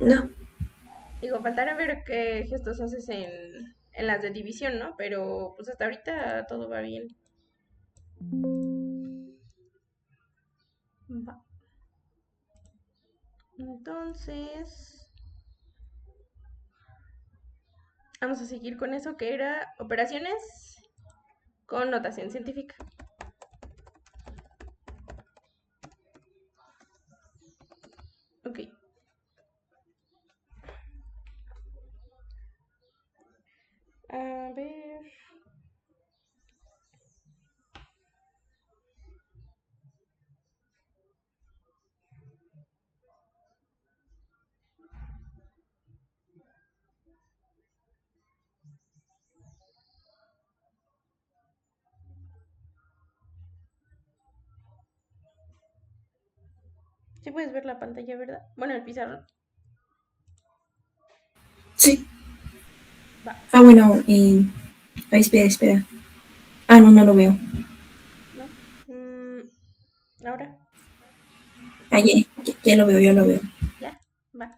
No, Digo, faltará ver qué gestos haces en las de división, ¿no? Pero pues hasta ahorita todo va bien. Va. Entonces, vamos a seguir con eso que era operaciones con notación científica. Ok. A ver. Sí puedes ver la pantalla, ¿verdad? Bueno, el pizarrón. sí. Va. Ah, bueno, ay, espera, espera. Ah, no, no lo veo. ¿No? Ahora. Ah, ya lo veo, ya lo veo. Ya. Va.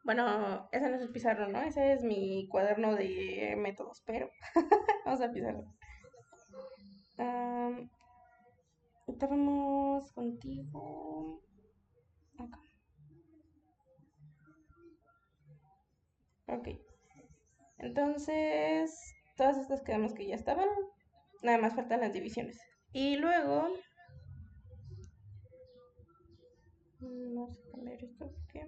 Bueno, ese no es el pizarrón, ¿no? Ese es mi cuaderno de métodos, pero vamos a pizarrón. Am, Estábamos contigo. Acá. Ok. Entonces, todas estas quedamos que ya estaban. Nada más faltan las divisiones. Y luego. Vamos a cambiar esto porque.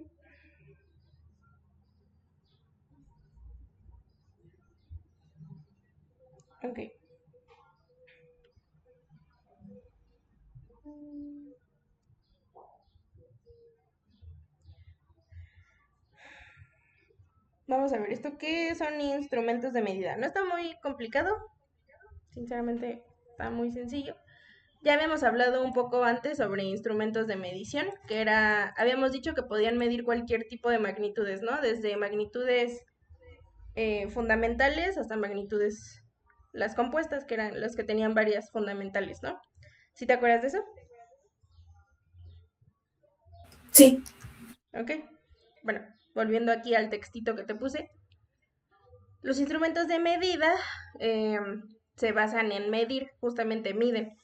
Ok. Mm, Vamos a ver, ¿esto qué son instrumentos de medida? No está muy complicado, sinceramente está muy sencillo. Ya habíamos hablado un poco antes sobre instrumentos de medición, que habíamos dicho que podían medir cualquier tipo de magnitudes, ¿no? Desde magnitudes fundamentales hasta magnitudes, las compuestas, que eran las que tenían varias fundamentales, ¿no? ¿Sí te acuerdas de eso? Sí, Ok. Bueno, volviendo aquí al textito que te puse, los instrumentos de medida eh, se basan en medir, justamente miden.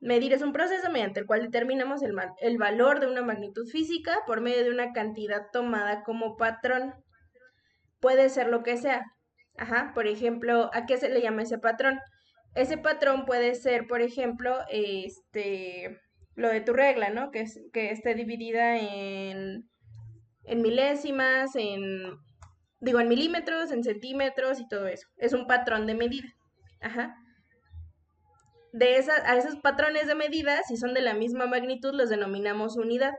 Medir es un proceso mediante el cual determinamos el valor de una magnitud física por medio de una cantidad tomada como patrón. Puede ser lo que sea. Ajá, por ejemplo, ¿a qué se le llama ese patrón? Ese patrón puede ser, por ejemplo, lo de tu regla, ¿no? Que esté dividida en milésimas, en milímetros, en centímetros y todo eso. Es un patrón de medida. Ajá. A esos patrones de medida, si son de la misma magnitud, los denominamos unidad.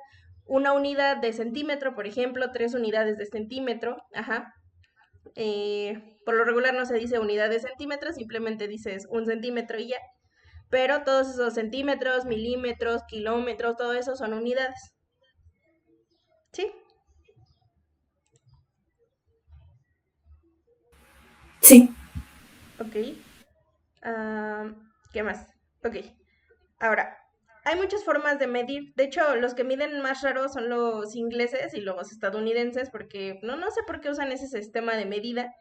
Una unidad de centímetro, por ejemplo, 3 unidades de centímetro, ajá. Por lo regular no se dice unidad de centímetro, simplemente dices 1 centímetro y ya. Pero todos esos centímetros, milímetros, kilómetros, todo eso son unidades. ¿Sí? sí, Ok. ¿Qué más? Ok. Ahora, hay muchas formas de medir. De hecho, los que miden más raros son los ingleses y los estadounidenses, porque no sé por qué usan ese sistema de medida.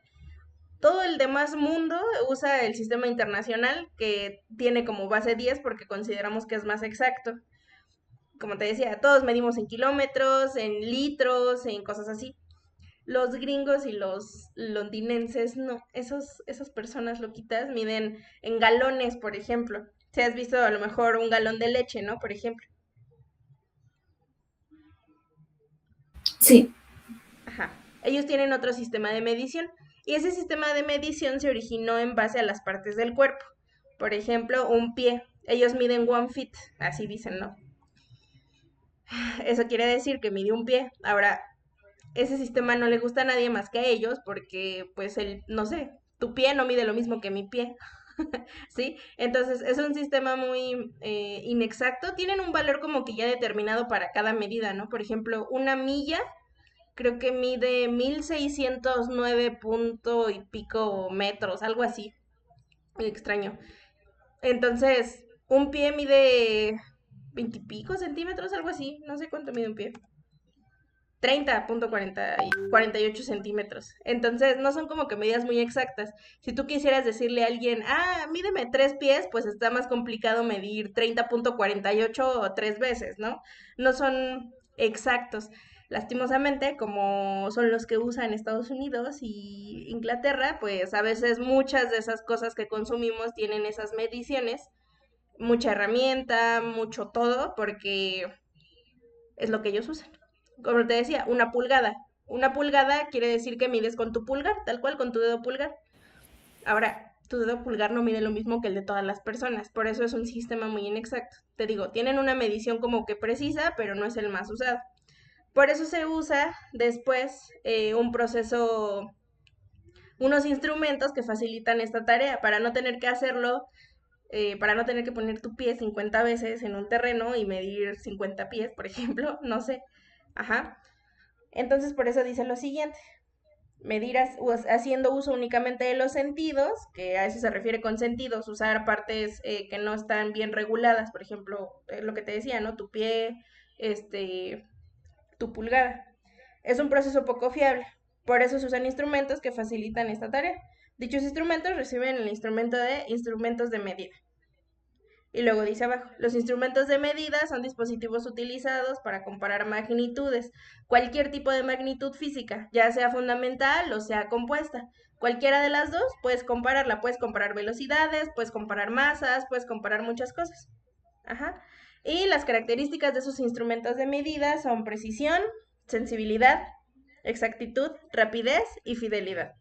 Todo el demás mundo usa el sistema internacional, que tiene como base 10 porque consideramos que es más exacto. Como te decía, todos medimos en kilómetros, en litros, en cosas así. Los gringos y los londinenses, no, esas personas loquitas miden en galones, por ejemplo. Si has visto a lo mejor un galón de leche, ¿no? Por ejemplo. sí. Ajá. Ellos tienen otro sistema de medición y ese sistema de medición se originó en base a las partes del cuerpo. Por ejemplo, un pie. Ellos miden 1 feet, así dicen, ¿no? Eso quiere decir que mide un pie. Ahora, ese sistema no le gusta a nadie más que a ellos porque, pues, no sé, tu pie no mide lo mismo que mi pie, ¿sí? Entonces, es un sistema muy inexacto. Tienen un valor como que ya determinado para cada medida, ¿no? Por ejemplo, una milla creo que mide 1609 punto y pico metros, algo así. Muy extraño. Entonces, un pie mide 20 y pico centímetros, algo así. No sé cuánto mide un pie. 30.48 centímetros. Entonces, no son como que medidas muy exactas. Si tú quisieras decirle a alguien, mídeme 3 pies, pues está más complicado medir 30.48 o 3 veces, ¿no? No son exactos. Lastimosamente, como son los que usan Estados Unidos y Inglaterra, pues a veces muchas de esas cosas que consumimos tienen esas mediciones, mucha herramienta, mucho todo, porque es lo que ellos usan. Como te decía, una pulgada. Una pulgada quiere decir que mides con tu pulgar, tal cual, con tu dedo pulgar. Ahora, tu dedo pulgar no mide lo mismo que el de todas las personas, por eso es un sistema muy inexacto. Te digo, tienen una medición como que precisa, pero no es el más usado. Por eso se usa después un proceso, unos instrumentos que facilitan esta tarea, para no tener que hacerlo, para no tener que poner tu pie 50 veces en un terreno y medir 50 pies, por ejemplo, no sé. Ajá. Entonces, por eso dice lo siguiente: medir haciendo uso únicamente de los sentidos, que a eso se refiere con sentidos, usar partes que no están bien reguladas, por ejemplo, lo que te decía, ¿no? Tu pie, este, tu pulgada. Es un proceso poco fiable, por eso se usan instrumentos que facilitan esta tarea. Dichos instrumentos reciben el instrumento de instrumentos de medida. Y luego dice abajo, los instrumentos de medida son dispositivos utilizados para comparar magnitudes, cualquier tipo de magnitud física, ya sea fundamental o sea compuesta. Cualquiera de las dos puedes compararla, puedes comparar velocidades, puedes comparar masas, puedes comparar muchas cosas. Ajá. Y las características de esos instrumentos de medida son precisión, sensibilidad, exactitud, rapidez y fidelidad.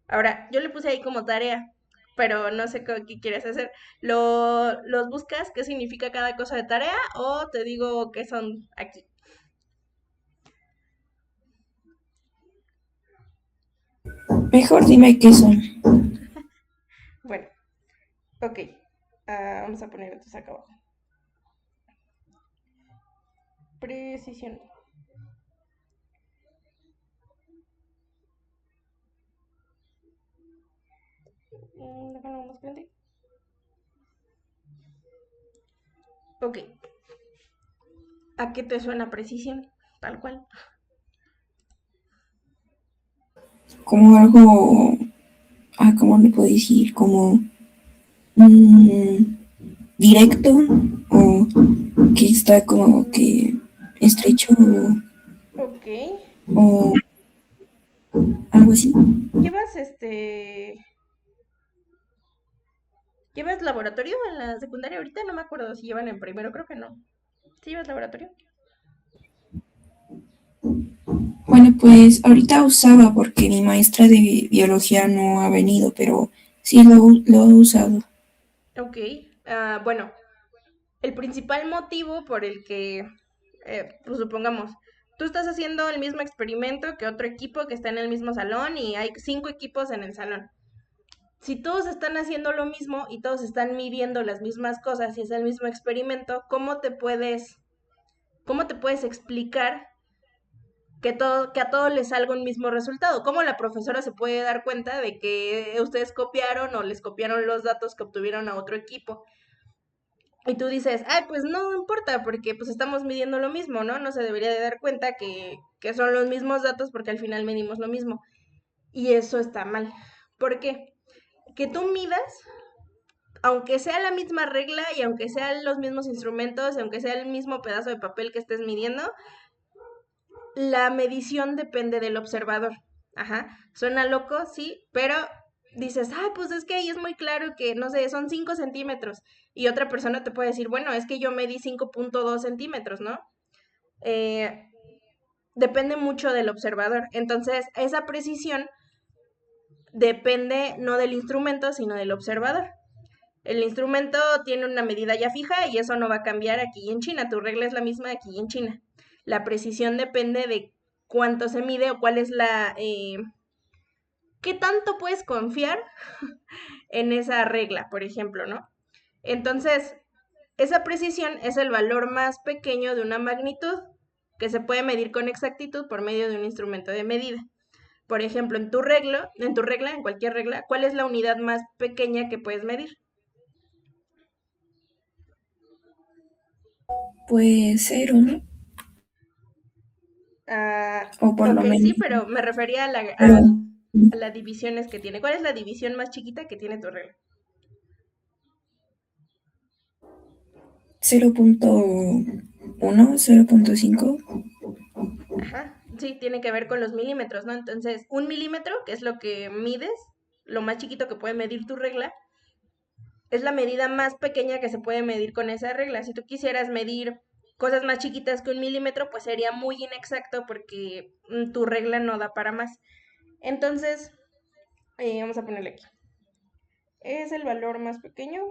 Ahora, yo le puse ahí como tarea, pero no sé qué quieres hacer. ¿Los buscas qué significa cada cosa de tarea o te digo qué son aquí? Mejor dime qué son. Bueno, ok. Vamos a poner entonces acá abajo. Precisión. Déjalo más grande. Ok. ¿A qué te suena precisión? Tal cual. Como algo, ¿cómo le puedo decir? Como mm, directo o que está como que estrecho Ok. o algo así. ¿Llevas ¿Llevas laboratorio en la secundaria ahorita? No me acuerdo si llevan en primero, creo que no. ¿Sí llevas laboratorio? Bueno, pues ahorita usaba porque mi maestra de biología no ha venido, pero sí lo he usado. Ok. Bueno, el principal motivo por el que, pues supongamos, tú estás haciendo el mismo experimento que otro equipo que está en el mismo salón y hay 5 equipos en el salón. Si todos están haciendo lo mismo y todos están midiendo las mismas cosas y es el mismo experimento, cómo te puedes explicar que a todos les salga un mismo resultado? ¿Cómo la profesora se puede dar cuenta de que ustedes copiaron o les copiaron los datos que obtuvieron a otro equipo? Y tú dices, pues no importa, porque pues estamos midiendo lo mismo, ¿no? No se debería de dar cuenta que son los mismos datos porque al final medimos lo mismo. Y eso está mal. ¿Por qué? Que tú midas, aunque sea la misma regla y aunque sean los mismos instrumentos y aunque sea el mismo pedazo de papel que estés midiendo, la medición depende del observador. Ajá, suena loco, sí, pero dices, pues es que ahí es muy claro que, no sé, son 5 centímetros. Y otra persona te puede decir, bueno, es que yo medí 5.2 centímetros, ¿no? Eh, Depende mucho del observador. Entonces, esa precisión depende no del instrumento, sino del observador. El instrumento tiene una medida ya fija y eso no va a cambiar aquí en China. Tu regla es la misma aquí en China. La precisión depende de cuánto se mide o cuál es qué tanto puedes confiar en esa regla, por ejemplo, ¿no? Entonces, esa precisión es el valor más pequeño de una magnitud que se puede medir con exactitud por medio de un instrumento de medida. Por ejemplo, en cualquier regla, ¿cuál es la unidad más pequeña que puedes medir? Pues cero, ¿no? o por Ok, lo menos, sí, pero me refería a pero a las divisiones que tiene. ¿Cuál es la división más chiquita que tiene tu regla? 0.1, 0.5. Ajá, sí, tiene que ver con los milímetros, ¿no? Entonces, un milímetro, que es lo que mides, lo más chiquito que puede medir tu regla, es la medida más pequeña que se puede medir con esa regla. Si tú quisieras medir cosas más chiquitas que un milímetro, pues sería muy inexacto porque tu regla no da para más. Entonces, vamos a ponerle aquí. Es el valor más pequeño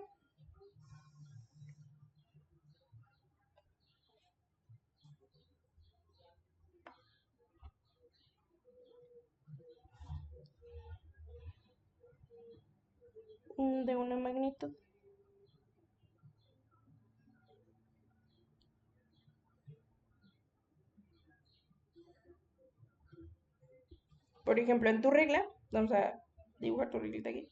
de una magnitud. Por ejemplo, en tu regla, vamos a dibujar tu reglita aquí.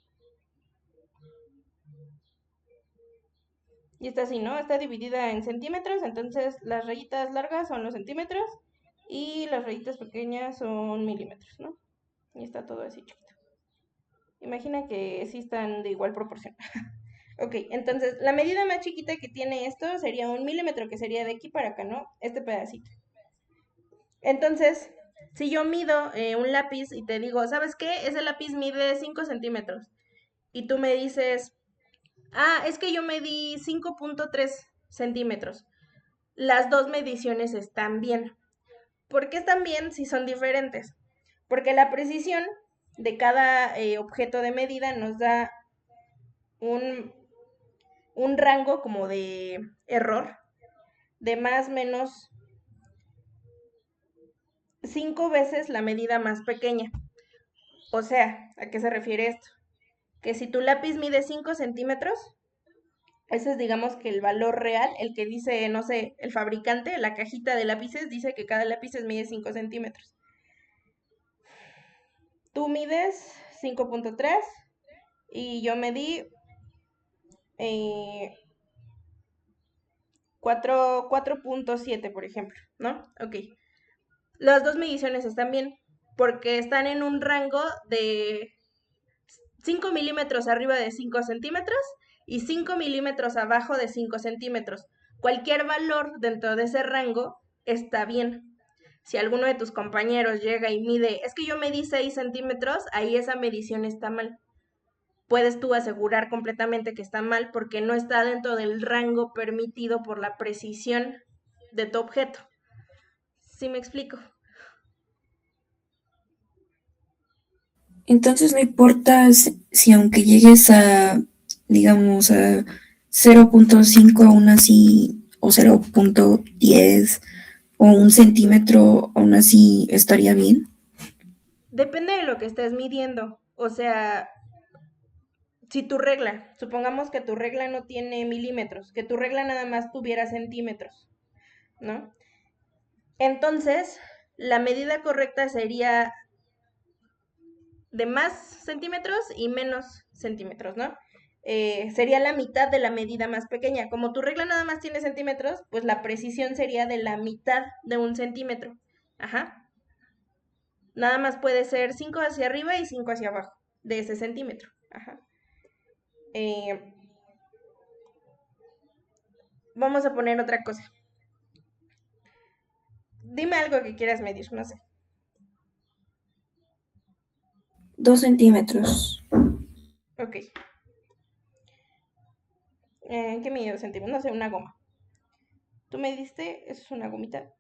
Y está así, ¿no? Está dividida en centímetros, entonces las rayitas largas son los centímetros y las rayitas pequeñas son milímetros, ¿no? Y está todo así chiquito. Imagina que sí están de igual proporción. Ok, entonces la medida más chiquita que tiene esto sería un milímetro, que sería de aquí para acá, ¿no? Este pedacito. Entonces, si yo mido un lápiz y te digo, ¿sabes qué? Ese lápiz mide 5 centímetros. Y tú me dices, ah, es que yo medí 5.3 centímetros. Las dos mediciones están bien. ¿Por qué están bien si son diferentes? Porque la precisión de cada objeto de medida nos da un, un rango como de error de más o menos 5 veces la medida más pequeña. O sea, ¿a qué se refiere esto? Que si tu lápiz mide 5 centímetros, ese es digamos que el valor real, el que dice, no sé, el fabricante, la cajita de lápices dice que cada lápiz mide 5 centímetros. Tú mides 5.3 y yo medí 4.7, por ejemplo, ¿no? Ok. Las dos mediciones están bien porque están en un rango de 5 milímetros arriba de 5 centímetros y 5 milímetros abajo de 5 centímetros. Cualquier valor dentro de ese rango está bien. Si alguno de tus compañeros llega y mide, es que yo medí 6 centímetros, ahí esa medición está mal. Puedes tú asegurar completamente que está mal porque no está dentro del rango permitido por la precisión de tu objeto. ¿Sí me explico? Entonces no importa si aunque llegues a, digamos, a 0.5 aún así, o 0.10 o 1 centímetro, aún así estaría bien. Depende de lo que estés midiendo. O sea, si tu regla, supongamos que tu regla no tiene milímetros, que tu regla nada más tuviera centímetros, ¿no? Entonces, la medida correcta sería de más centímetros y menos centímetros, ¿no? Sería la mitad de la medida más pequeña. Como tu regla nada más tiene centímetros, pues la precisión sería de la mitad de un centímetro. Ajá. Nada más puede ser 5 hacia arriba y 5 hacia abajo de ese centímetro. Ajá. Eh, vamos a poner otra cosa. Dime algo que quieras medir, no sé. 2 centímetros. Ok. ¿Qué mide 2 centímetros? No sé, una goma. Tú me diste, eso es una gomita.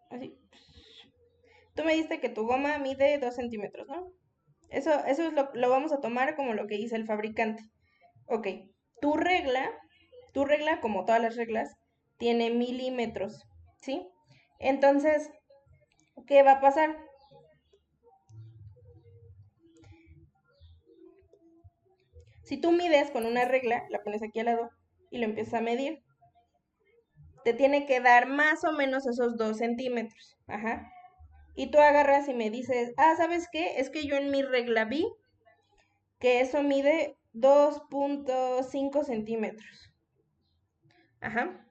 Así. Tú me diste que tu goma mide 2 centímetros, ¿no? Eso es lo vamos a tomar como lo que dice el fabricante. Ok. Tu regla, tu regla, como todas las reglas, tiene milímetros, ¿sí? Entonces, ¿qué va a pasar? Si tú mides con una regla, la pones aquí al lado y lo empiezas a medir, te tiene que dar más o menos esos 2 centímetros. Ajá. Y tú agarras y me dices, ah, ¿sabes qué? Es que yo en mi regla vi que eso mide 2.5 centímetros. Ajá.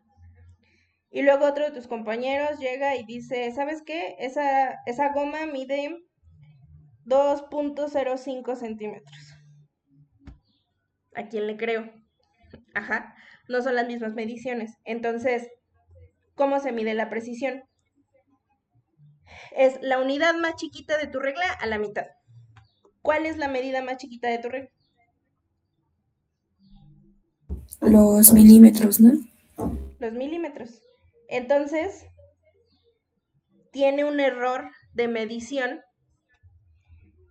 Y luego otro de tus compañeros llega y dice, ¿sabes qué? Esa goma mide 2.05 centímetros. ¿A quién le creo? Ajá, no son las mismas mediciones. Entonces, ¿cómo se mide la precisión? Es la unidad más chiquita de tu regla a la mitad. ¿Cuál es la medida más chiquita de tu regla? Los milímetros, ¿no? Los milímetros. Entonces, tiene un error de medición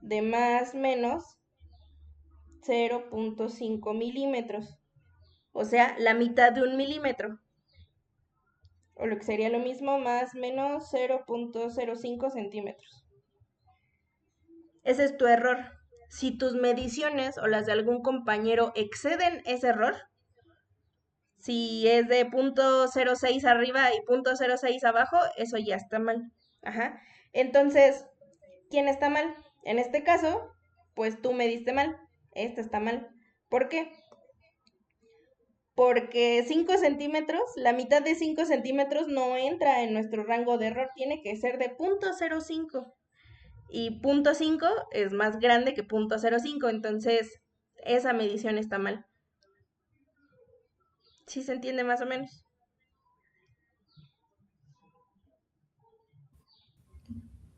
de más o menos 0.5 milímetros. O sea, la mitad de un milímetro. O lo que sería lo mismo, más o menos 0.05 centímetros. Ese es tu error. Si tus mediciones o las de algún compañero exceden ese error, si es de 0.06 arriba y 0.06 abajo, eso ya está mal. Ajá. Entonces, ¿quién está mal? En este caso, pues tú me diste mal. Este está mal. ¿Por qué? Porque 5 centímetros, la mitad de 5 centímetros no entra en nuestro rango de error, tiene que ser de 0.05. Y 0.5 es más grande que 0.05, entonces esa medición está mal. ¿Sí se entiende más o menos?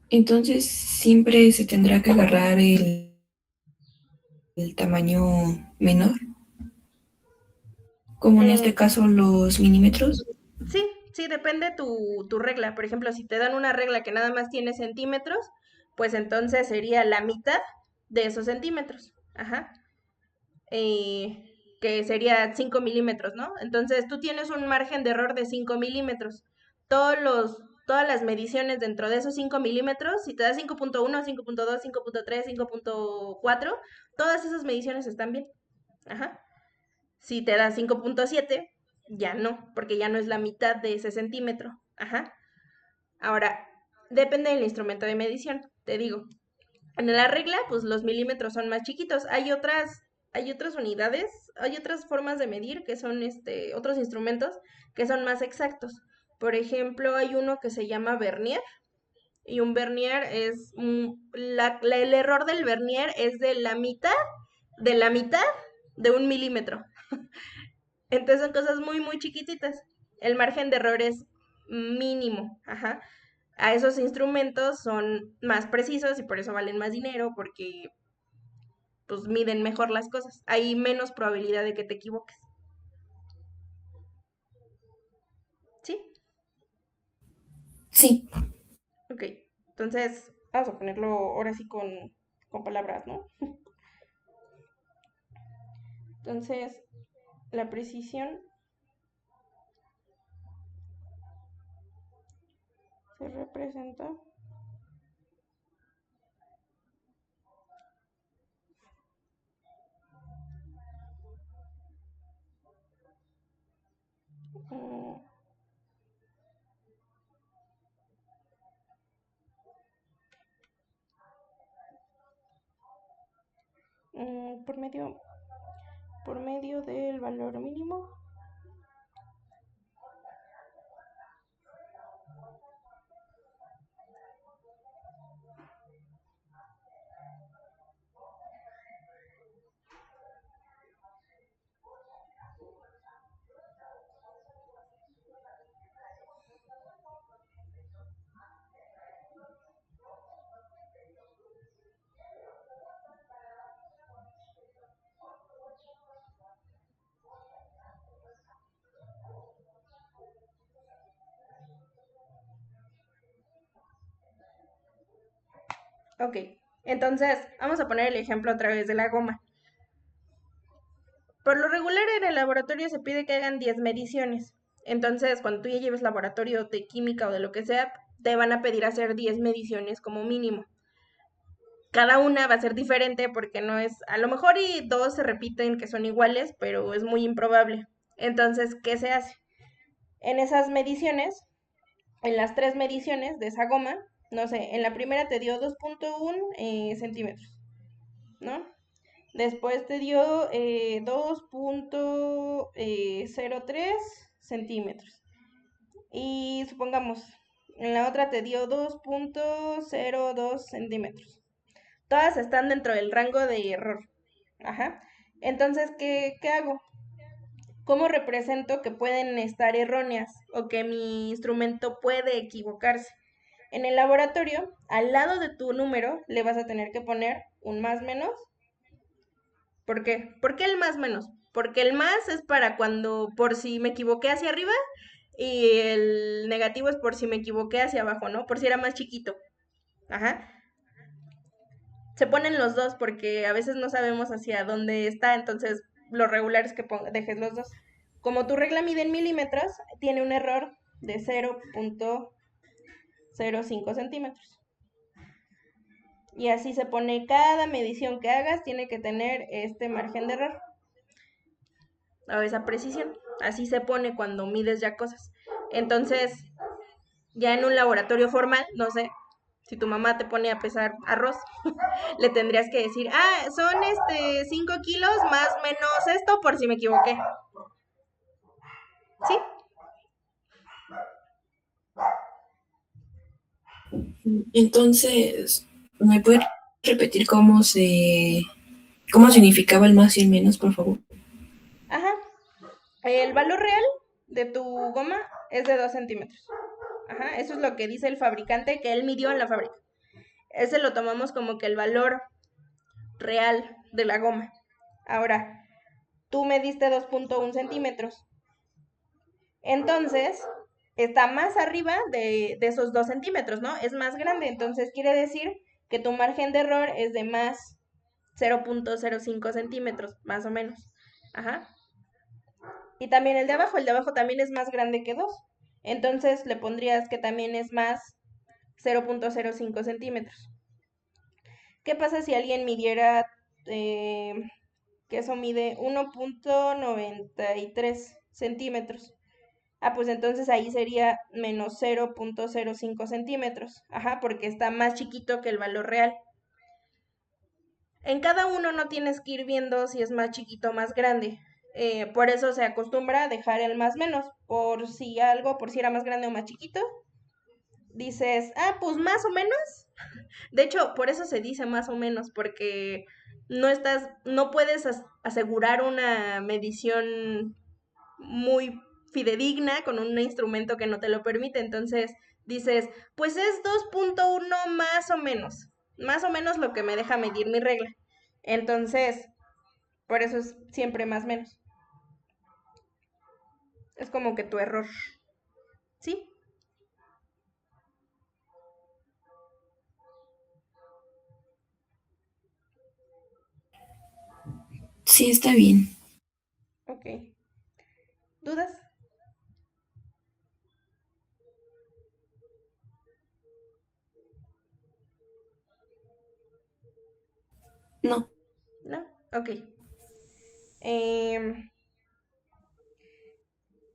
Entonces siempre se tendrá que agarrar el tamaño menor, como en este Eh, caso los milímetros. sí, sí, depende tu regla. Por ejemplo, si te dan una regla que nada más tiene centímetros, pues entonces sería la mitad de esos centímetros. Ajá. Que sería 5 milímetros, ¿no? Entonces tú tienes un margen de error de 5 milímetros. Todas las mediciones dentro de esos 5 milímetros, si te da 5.1, 5.2, 5.3, 5.4, todas esas mediciones están bien. Ajá. Si te da 5.7, ya no, porque ya no es la mitad de ese centímetro. Ajá. Ahora, depende del instrumento de medición, te digo. En la regla, pues los milímetros son más chiquitos. Hay otras unidades, hay otras formas de medir que son otros instrumentos que son más exactos. Por ejemplo, hay uno que se llama vernier y un vernier es el error del vernier es de la mitad de un milímetro. Entonces son cosas muy, muy chiquititas. El margen de error es mínimo. Ajá. A esos instrumentos son más precisos y por eso valen más dinero, porque pues miden mejor las cosas. Hay menos probabilidad de que te equivoques. ¿Sí? Sí, Ok. Entonces, vamos a ponerlo ahora sí con palabras, ¿no? Entonces, la precisión se representa mm, por por medio del valor mínimo. Ok. Entonces, vamos a poner el ejemplo a través de la goma. Por lo regular en el laboratorio se pide que hagan 10 mediciones. Entonces, cuando tú ya lleves laboratorio de química o de lo que sea, te van a pedir hacer 10 mediciones como mínimo. Cada una va a ser diferente porque no es, a lo mejor y dos se repiten que son iguales, pero es muy improbable. Entonces, ¿qué se hace? En esas mediciones, en las tres mediciones de esa goma, no sé, en la primera te dio 2.1 centímetros, ¿no? Después te dio 2.03 centímetros. Y supongamos, en la otra te dio 2.02 centímetros. Todas están dentro del rango de error. Ajá. Entonces, ¿qué hago? ¿Cómo represento que pueden estar erróneas o que mi instrumento puede equivocarse? En el laboratorio, al lado de tu número, le vas a tener que poner un más menos. ¿Por qué? ¿Por qué el más menos? Porque el más es para cuando, por si me equivoqué hacia arriba, y el negativo es por si me equivoqué hacia abajo, ¿no? Por si era más chiquito. Ajá. Se ponen los dos porque a veces no sabemos hacia dónde está, entonces lo regular es que dejes los dos. Como tu regla mide en milímetros, tiene un error de 0.05 centímetros. Y así se pone cada medición que hagas, tiene que tener este margen de error o esa precisión. Así se pone cuando mides ya cosas. Entonces, ya en un laboratorio formal, no sé, si tu mamá te pone a pesar arroz, le tendrías que decir, son 5 kilos más menos esto por si me equivoqué. ¿Sí? Entonces, ¿me puede repetir cómo significaba el más y el menos, por favor? Ajá. El valor real de tu goma es de 2 centímetros. Ajá. Eso es lo que dice el fabricante que él midió en la fábrica. Ese lo tomamos como que el valor real de la goma. Ahora, tú mediste 2.1 centímetros. Entonces, está más arriba de esos 2 centímetros, ¿no? Es más grande. Entonces, quiere decir que tu margen de error es de más 0.05 centímetros, más o menos. Ajá. Y también el de abajo también es más grande que 2. Entonces, le pondrías que también es más 0.05 centímetros. ¿Qué pasa si alguien midiera que eso mide 1.93 centímetros? Pues entonces ahí sería menos 0.05 centímetros. Ajá, porque está más chiquito que el valor real. En cada uno no tienes que ir viendo si es más chiquito o más grande. Por eso se acostumbra a dejar el más menos. Por si era más grande o más chiquito, dices, pues más o menos. De hecho, por eso se dice más o menos, porque no puedes asegurar una medición muy fidedigna con un instrumento que no te lo permite. Entonces dices, pues es 2.1 más o menos lo que me deja medir mi regla. Entonces, por eso es siempre más menos. Es como que tu error. ¿Sí? Sí, está bien. Ok. ¿Dudas? No. ¿No? Ok. Em,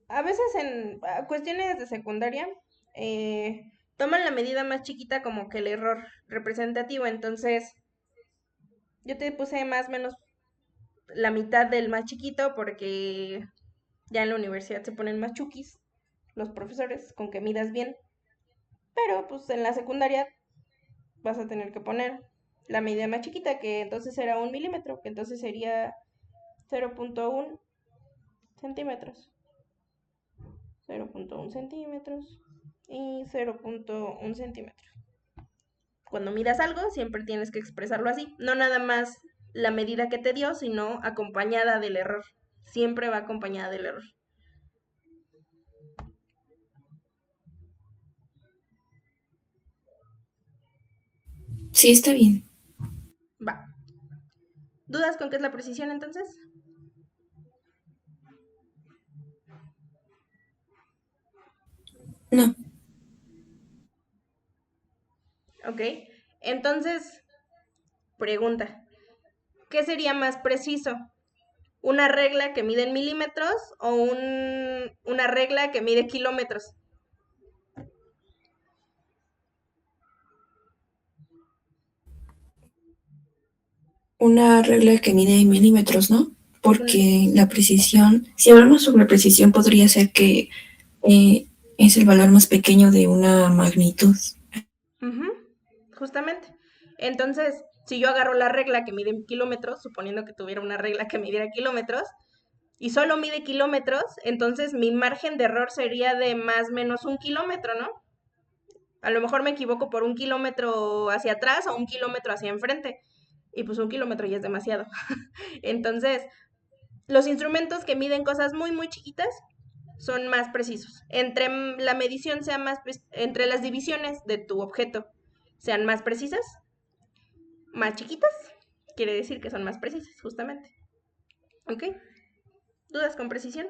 a veces en cuestiones de secundaria toman la medida más chiquita como que el error representativo. Entonces, yo te puse más o menos la mitad del más chiquito porque ya en la universidad se ponen más chukis los profesores con que midas bien. Pero pues en la secundaria vas a tener que poner la medida más chiquita, que entonces era 1 milímetro, que entonces sería 0.1 centímetros. 0.1 centímetros y 0.1 centímetros. Cuando midas algo, siempre tienes que expresarlo así. No nada más la medida que te dio, sino acompañada del error. Siempre va acompañada del error. Sí, está bien. Va. ¿Dudas con qué es la precisión entonces? No. Ok. Entonces, pregunta. ¿Qué sería más preciso? ¿Una regla que mide en milímetros o una regla que mide kilómetros? Una regla que mide en milímetros, ¿no? Un- Porque la precisión, si hablamos sobre precisión, podría ser que es el valor más pequeño de una magnitud. Ujú, justamente. Entonces, si yo agarro la regla que mide kilómetros, suponiendo que tuviera una regla que midiera kilómetros, y solo mide kilómetros, entonces mi margen de error sería de más o menos 1 kilómetro, ¿no? A lo mejor me equivoco por 1 kilómetro hacia atrás o 1 kilómetro hacia enfrente. Y pues 1 kilómetro ya es demasiado. Entonces, los instrumentos que miden cosas muy, muy chiquitas son más precisos. Entre la medición sea más, entre las divisiones de tu objeto sean más precisas, más chiquitas, quiere decir que son más precisas, justamente. ¿Ok? ¿Dudas con precisión?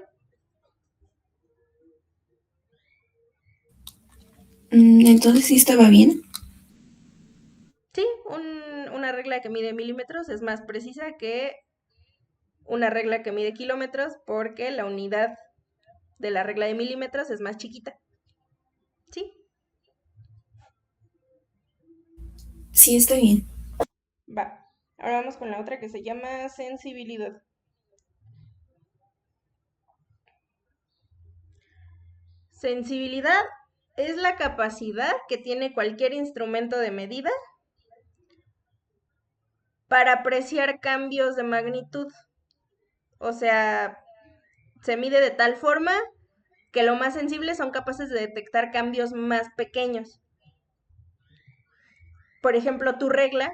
Entonces sí estaba bien. Sí, una regla que mide milímetros es más precisa que una regla que mide kilómetros porque la unidad de la regla de milímetros es más chiquita. ¿Sí? Sí está bien. Va. Ahora vamos con la otra que se llama sensibilidad. Sensibilidad es la capacidad que tiene cualquier instrumento de medida para apreciar cambios de magnitud. O sea, se mide de tal forma que lo más sensibles son capaces de detectar cambios más pequeños. Por ejemplo, tu regla,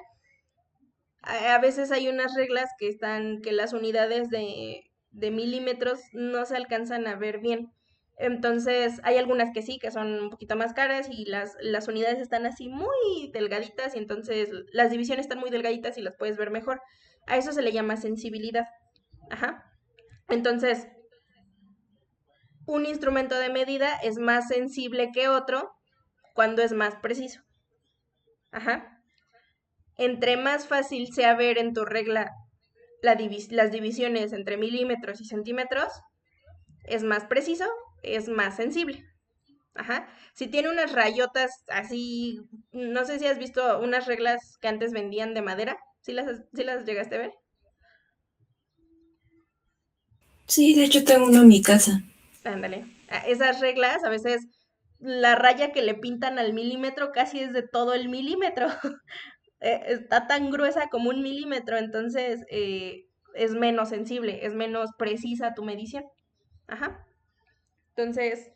a veces hay unas reglas que están, que las unidades de milímetros no se alcanzan a ver bien. Entonces, hay algunas que sí, que son un poquito más caras y las unidades están así muy delgaditas y entonces las divisiones están muy delgaditas y las puedes ver mejor. A eso se le llama sensibilidad. Ajá. Entonces, un instrumento de medida es más sensible que otro cuando es más preciso. Ajá. Entre más fácil sea ver en tu regla las divisiones entre milímetros y centímetros, es más preciso, es más sensible. Ajá. Si tiene unas rayotas así, no sé si has visto unas reglas que antes vendían de madera, ¿sí las llegaste a ver? Sí, de hecho tengo uno en mi casa. Ándale. Esas reglas, a veces la raya que le pintan al milímetro casi es de todo el milímetro. Está tan gruesa como 1 milímetro, entonces es menos sensible, es menos precisa tu medición. Ajá. Entonces,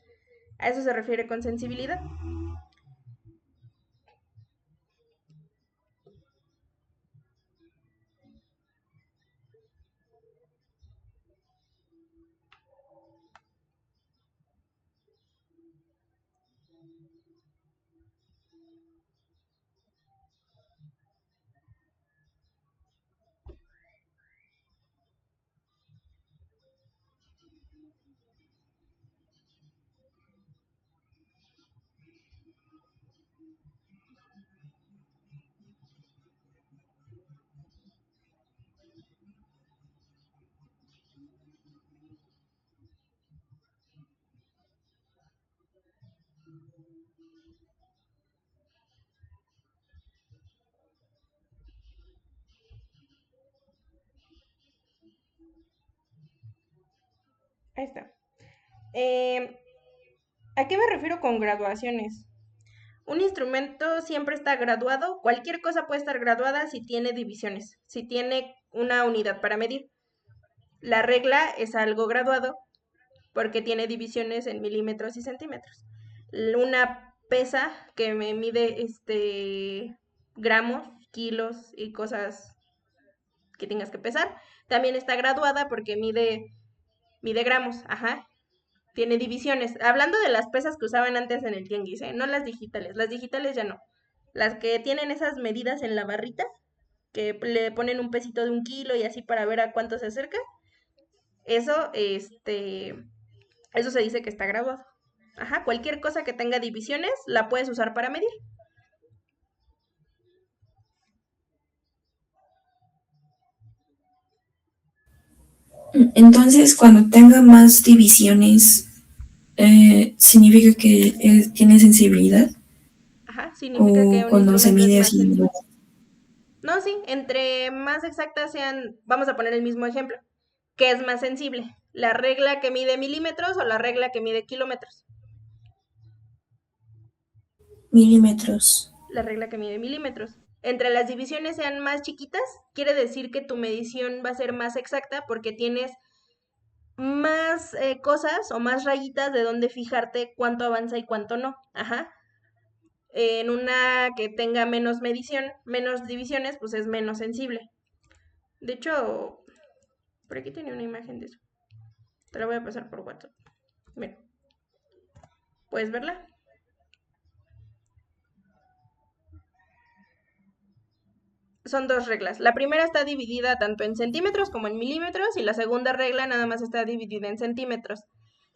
a eso se refiere con sensibilidad. Ahí está. Eh, ¿A qué me refiero con graduaciones? Un instrumento siempre está graduado, cualquier cosa puede estar graduada si tiene divisiones, si tiene una unidad para medir. La regla es algo graduado porque tiene divisiones en milímetros y centímetros. Una pesa que me mide gramos, kilos y cosas que tengas que pesar, también está graduada porque mide gramos, ajá. Tiene divisiones. Hablando de las pesas que usaban antes en el tianguis, ¿eh? No las digitales ya no. Las que tienen esas medidas en la barrita, que le ponen un pesito de 1 kilo y así para ver a cuánto se acerca, eso, eso se dice que está graduado. Ajá, cualquier cosa que tenga divisiones la puedes usar para medir. Entonces, cuando tenga más divisiones, significa que tiene sensibilidad. Ajá, significa que O un cuando se instrumento es mide más así. sensible. No, sí, entre más exactas sean, vamos a poner el mismo ejemplo. ¿Qué es más sensible? ¿La regla que mide milímetros o la regla que mide kilómetros? milímetros. La regla que mide milímetros. Entre las divisiones sean más chiquitas, quiere decir que tu medición va a ser más exacta porque tienes más cosas o más rayitas de donde fijarte cuánto avanza y cuánto no. Ajá. En una que tenga menos medición, menos divisiones, pues es menos sensible. De hecho, por aquí tenía una imagen de eso. Te la voy a pasar por WhatsApp. Mira, ¿puedes verla? Son dos reglas. La primera está dividida tanto en centímetros como en milímetros y la segunda regla nada más está dividida en centímetros.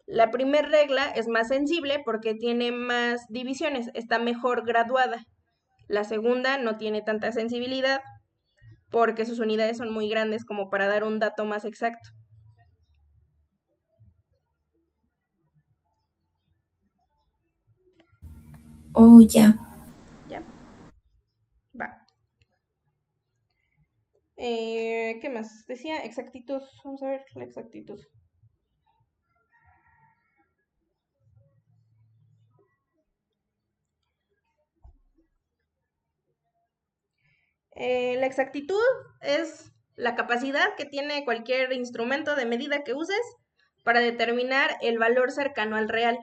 La primera regla es más sensible porque tiene más divisiones, está mejor graduada. La segunda no tiene tanta sensibilidad porque sus unidades son muy grandes como para dar un dato más exacto. Oh, ya. ¿Ya? Va. ¿Qué más? Decía exactitud. Vamos a ver la exactitud. La exactitud es la capacidad que tiene cualquier instrumento de medida que uses para determinar el valor cercano al real,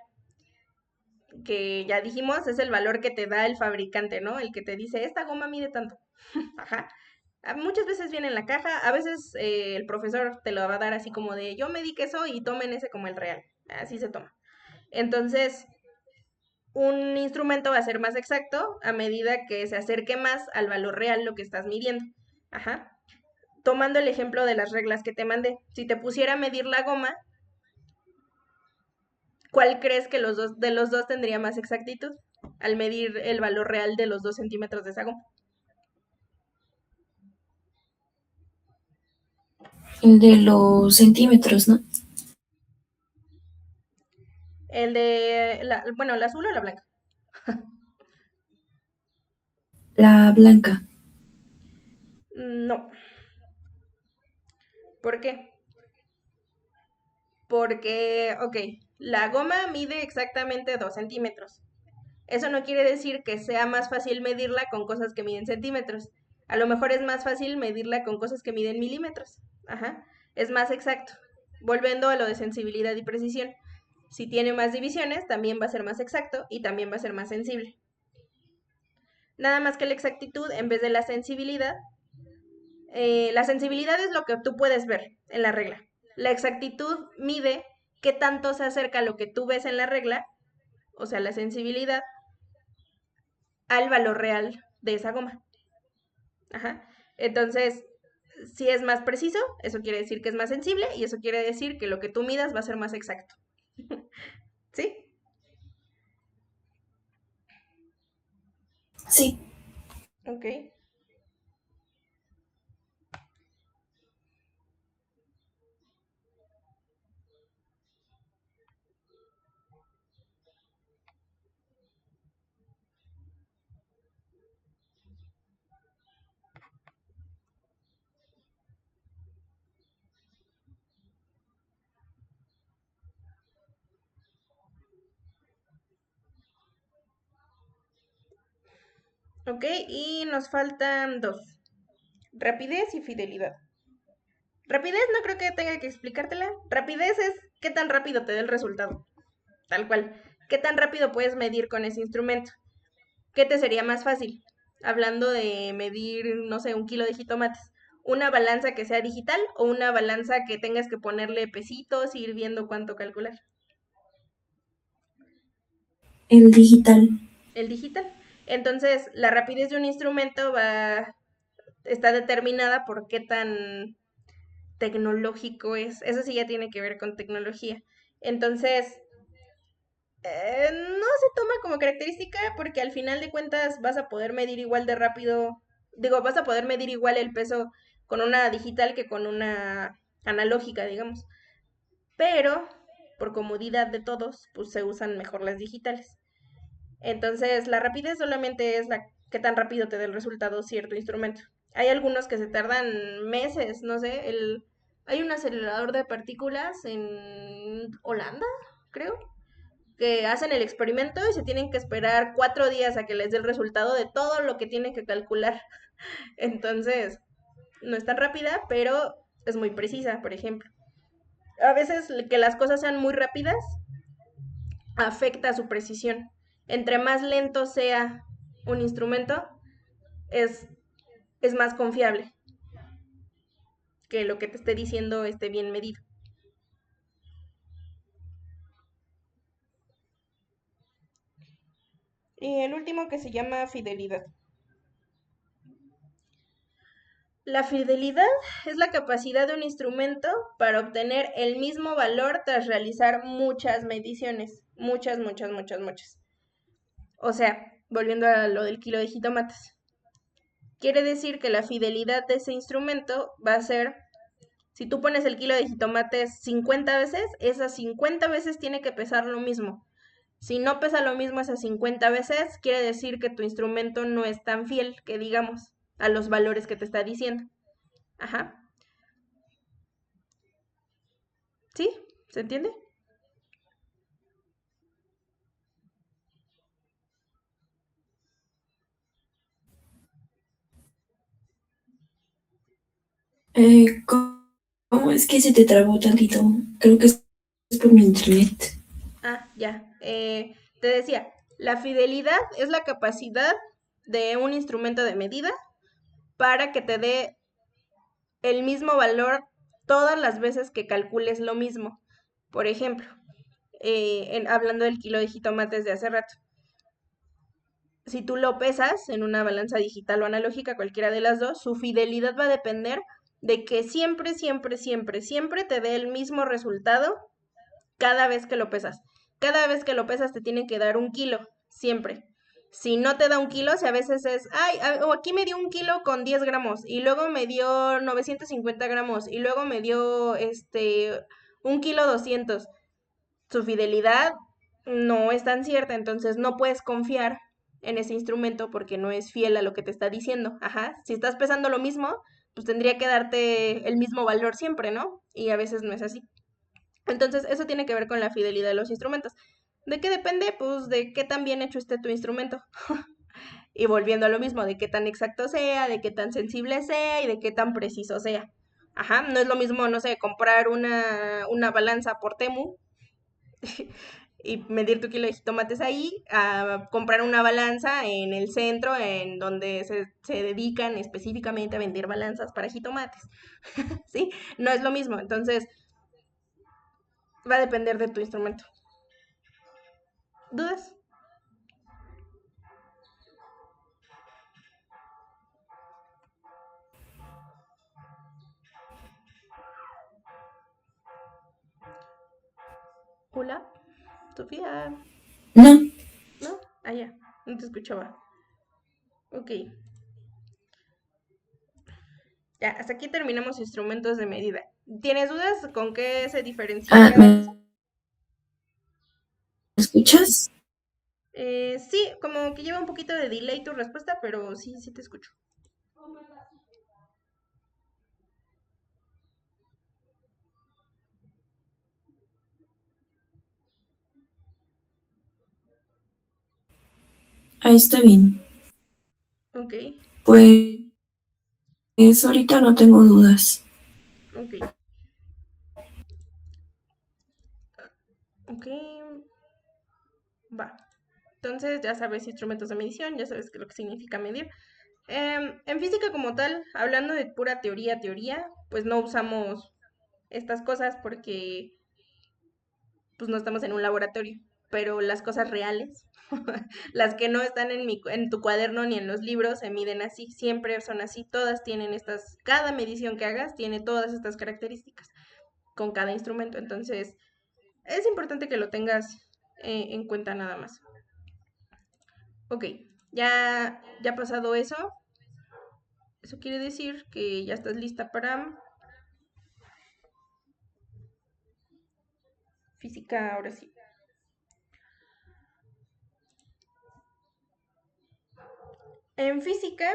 que ya dijimos es el valor que te da el fabricante, ¿no? El que te dice, esta goma mide tanto. Ajá. Muchas veces viene en la caja, a veces el profesor te lo va a dar así como de, yo medí queso y tomen ese como el real. Así se toma. Entonces, un instrumento va a ser más exacto a medida que se acerque más al valor real lo que estás midiendo. Ajá. Tomando el ejemplo de las reglas que te mandé, si te pusiera a medir la goma, ¿cuál crees que de los dos tendría más exactitud al medir el valor real de los 2 centímetros de esa goma? El de los centímetros, ¿no? El de, bueno, la azul o la blanca. La blanca. No. ¿Por qué? Porque, ok, la goma mide exactamente 2 centímetros. Eso no quiere decir que sea más fácil medirla con cosas que miden centímetros. A lo mejor es más fácil medirla con cosas que miden milímetros. Ajá. Es más exacto. Volviendo a lo de sensibilidad y precisión. Si tiene más divisiones, también va a ser más exacto y también va a ser más sensible. Nada más que la exactitud, en vez de la sensibilidad es lo que tú puedes ver en la regla. La exactitud mide qué tanto se acerca a lo que tú ves en la regla, o sea, la sensibilidad, al valor real de esa goma. Ajá. Entonces, si es más preciso, eso quiere decir que es más sensible y eso quiere decir que lo que tú midas va a ser más exacto. ¿Sí? Sí. Ok. Ok, y nos faltan dos. Rapidez y fidelidad. Rapidez no creo que tenga que explicártela. Rapidez es qué tan rápido te da el resultado. Tal cual. ¿Qué tan rápido puedes medir con ese instrumento? ¿Qué te sería más fácil? Hablando de medir, no sé, 1 kilo de jitomates. ¿Una balanza que sea digital o una balanza que tengas que ponerle pesitos y ir viendo cuánto calcular? El digital. El digital. Entonces, la rapidez de un instrumento está determinada por qué tan tecnológico es. Eso sí ya tiene que ver con tecnología. Entonces, no se toma como característica porque al final de cuentas vas a poder medir igual de rápido, digo, vas a poder medir igual el peso con una digital que con una analógica, digamos. Pero, por comodidad de todos, pues se usan mejor las digitales. Entonces, la rapidez solamente es la que tan rápido te dé el resultado cierto instrumento. Hay algunos que se tardan meses, no sé, hay un acelerador de partículas en Holanda, creo, que hacen el experimento y se tienen que esperar 4 días a que les dé el resultado de todo lo que tienen que calcular. Entonces, no es tan rápida, pero es muy precisa, por ejemplo. A veces que las cosas sean muy rápidas afecta su precisión. Entre más lento sea un instrumento, es, es más confiable que lo que te esté diciendo esté bien medido. Y el último que se llama fidelidad. La fidelidad es la capacidad de un instrumento para obtener el mismo valor tras realizar muchas mediciones. Muchas, muchas, muchas, muchas. O sea, volviendo a lo del kilo de jitomates. Quiere decir que la fidelidad de ese instrumento va a ser, si tú pones el kilo de jitomates 50 veces, esas 50 veces tiene que pesar lo mismo. Si no pesa lo mismo esas 50 veces, quiere decir que tu instrumento no es tan fiel, que digamos, a los valores que te está diciendo. Ajá. ¿Sí? ¿Se entiende? ¿Cómo es que se te trabó tantito? Creo que es por mi internet. Ah, ya. Te decía, la fidelidad es la capacidad de un instrumento de medida para que te dé el mismo valor todas las veces que calcules lo mismo. Por ejemplo, hablando del kilo de jitomates de hace rato, si tú lo pesas en una balanza digital o analógica, cualquiera de las dos, su fidelidad va a depender de que siempre, siempre, siempre, siempre te dé el mismo resultado cada vez que lo pesas. Cada vez que lo pesas te tiene que dar 1 kilo, siempre. Si no te da 1 kilo, si a veces es, ay, aquí me dio 1 kilo con 10 gramos, y luego me dio 950 gramos, y luego me dio 1 kilo 200. Su fidelidad no es tan cierta, entonces no puedes confiar en ese instrumento porque no es fiel a lo que te está diciendo. Ajá, si estás pesando lo mismo, pues tendría que darte el mismo valor siempre, ¿no? Y a veces no es así. Entonces, eso tiene que ver con la fidelidad de los instrumentos. ¿De qué depende? Pues de qué tan bien hecho esté tu instrumento. Y volviendo a lo mismo, de qué tan exacto sea, de qué tan sensible sea y de qué tan preciso sea. Ajá, no es lo mismo, no sé, comprar una balanza por Temu y medir tu kilo de jitomates ahí, a comprar una balanza en el centro, en donde se dedican específicamente a vender balanzas para jitomates. ¿Sí? No es lo mismo. Entonces, va a depender de tu instrumento. ¿Dudas? Hola, Sofía. No, ¿No? Ah, ya, no te escuchaba. Ok, ya, hasta aquí terminamos instrumentos de medida. ¿Tienes dudas con qué se diferencia ah, cada ¿me uno? escuchas? Sí, como que lleva un poquito de delay tu respuesta, pero sí, sí te escucho. Ahí está bien. Ok, Pues ahorita no tengo dudas. ok, ok, va. Entonces ya sabes instrumentos de medición, ya sabes lo que significa medir. En física como tal, hablando de pura teoría, teoría, pues no usamos estas cosas porque pues no estamos en un laboratorio, pero las cosas reales, las que no están en tu cuaderno ni en los libros, se miden así, siempre son así, todas tienen estas, cada medición que hagas tiene todas estas características con cada instrumento, entonces es importante que lo tengas en cuenta nada más. Ok, ya pasado eso, eso quiere decir que ya estás lista para física, ahora sí. En física,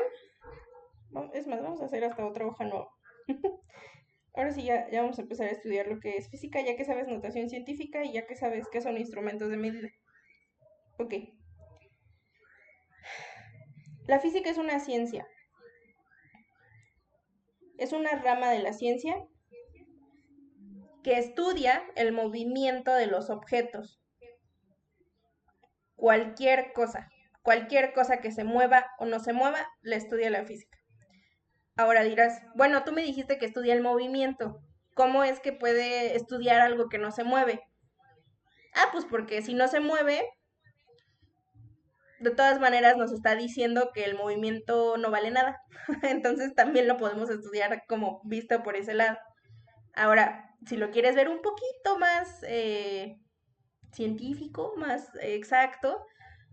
es más, vamos a hacer hasta otra hoja nueva. ahora sí ya vamos a empezar a estudiar lo que es física, ya que sabes notación científica y ya que sabes qué son instrumentos de medida. Ok, la física es una ciencia, es una rama de la ciencia que estudia el movimiento de los objetos, cualquier cosa que se mueva o no se mueva, la estudia la física. Ahora dirás, bueno, tú me dijiste que estudia el movimiento, ¿cómo es que puede estudiar algo que no se mueve? Ah, pues porque si no se mueve, de todas maneras nos está diciendo que el movimiento no vale nada. Entonces también lo podemos estudiar como visto por ese lado. Ahora, si lo quieres ver un poquito más científico, más exacto,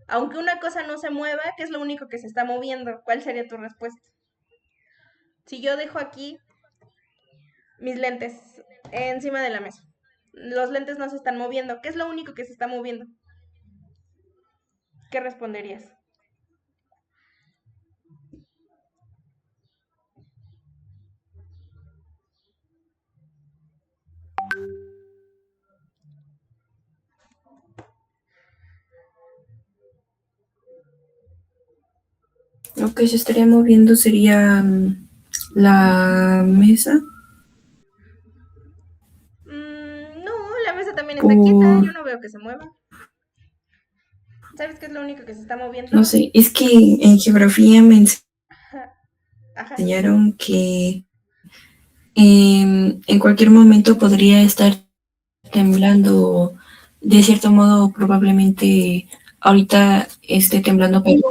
aunque una cosa no se mueva, ¿qué es lo único que se está moviendo? ¿Cuál sería tu respuesta? Si yo dejo aquí mis lentes encima de la mesa, los lentes no se están moviendo, ¿qué es lo único que se está moviendo? ¿Qué responderías? Lo que se estaría moviendo sería la mesa No, la mesa también está quieta, por, yo no veo que se mueva. ¿Sabes qué es lo único que se está moviendo? no sé, es que en geografía me Ajá, ajá. enseñaron que en cualquier momento podría estar temblando, de cierto modo probablemente ahorita esté temblando, pero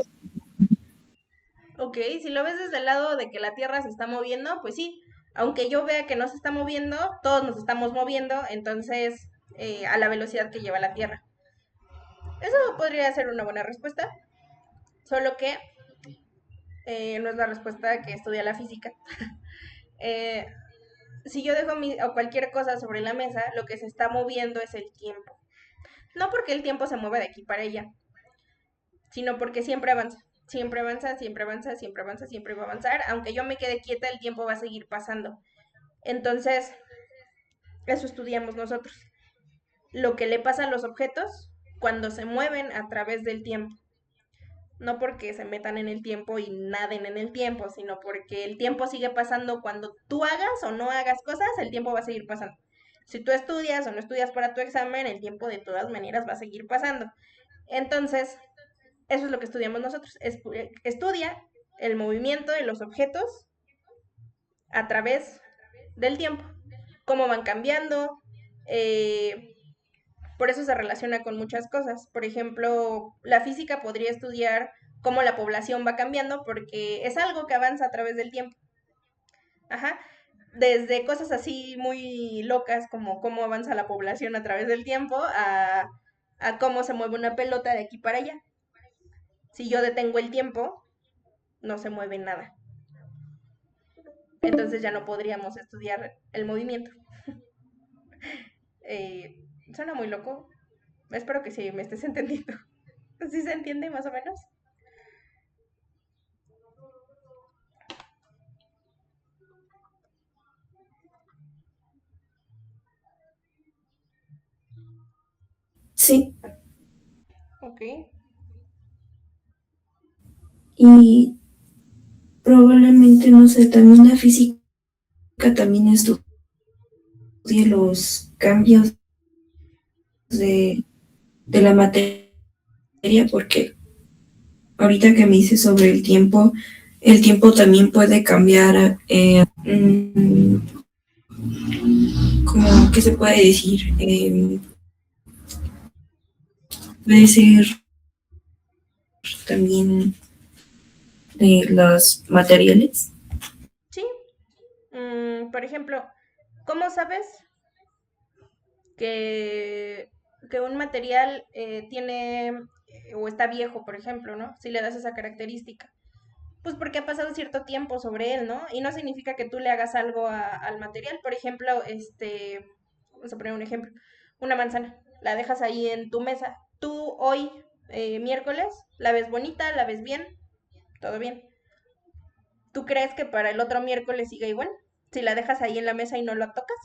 Ok, si lo ves desde el lado de que la Tierra se está moviendo, pues sí. Aunque yo vea que no se está moviendo, todos nos estamos moviendo, entonces a la velocidad que lleva la Tierra. Eso podría ser una buena respuesta, solo que no es la respuesta que estudia la física. Eh, si yo dejo o cualquier cosa sobre la mesa, lo que se está moviendo es el tiempo. No porque el tiempo se mueva de aquí para allá, sino porque siempre avanza. Siempre avanza, siempre avanza, siempre avanza, siempre va a avanzar. Aunque yo me quede quieta, el tiempo va a seguir pasando. Entonces, eso estudiamos nosotros. Lo que le pasa a los objetos cuando se mueven a través del tiempo. No porque se metan en el tiempo y naden en el tiempo, sino porque el tiempo sigue pasando cuando tú hagas o no hagas cosas, el tiempo va a seguir pasando. Si tú estudias o no estudias para tu examen, el tiempo de todas maneras va a seguir pasando. Entonces, eso es lo que estudiamos nosotros. Estudia el movimiento de los objetos a través del tiempo. Cómo van cambiando. Por eso se relaciona con muchas cosas. Por ejemplo, la física podría estudiar cómo la población va cambiando porque es algo que avanza a través del tiempo. Ajá. Desde cosas así muy locas como cómo avanza la población a través del tiempo a cómo se mueve una pelota de aquí para allá. Si yo detengo el tiempo, no se mueve nada. Entonces ya no podríamos estudiar el movimiento. Eh, Suena muy loco. Espero que sí me estés entendiendo. ¿Sí se entiende más o menos? sí. Ok. Y probablemente, no sé, también la física también estudia los cambios de, de la materia, porque ahorita que me dices sobre el tiempo también puede cambiar, como, ¿qué se puede decir? Puede ser también de los materiales. Sí. Por ejemplo, ¿cómo sabes que, que un material tiene o está viejo, por ejemplo, ¿no? Si le das esa característica. Pues porque ha pasado cierto tiempo sobre él, ¿no? Y no significa que tú le hagas algo al material. Por ejemplo, vamos a poner un ejemplo, una manzana, la dejas ahí en tu mesa. Tú hoy, miércoles, la ves bonita, la ves bien, todo bien. ¿Tú crees que para el otro miércoles siga igual? si la dejas ahí en la mesa y no la tocas.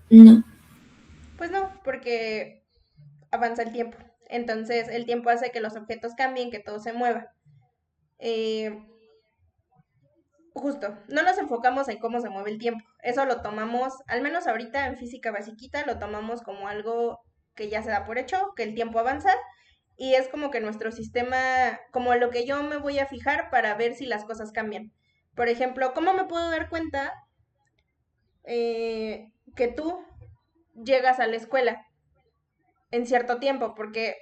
No. Pues no, porque avanza el tiempo. Entonces el tiempo hace que los objetos cambien, que todo se mueva. Eh, Justo, no nos enfocamos en cómo se mueve el tiempo. Eso lo tomamos, al menos ahorita en física basiquita, lo tomamos como algo que ya se da por hecho, que el tiempo avanza y es como que nuestro sistema, como lo que yo me voy a fijar para ver si las cosas cambian. Por ejemplo, ¿cómo me puedo dar cuenta que tú llegas a la escuela en cierto tiempo? Porque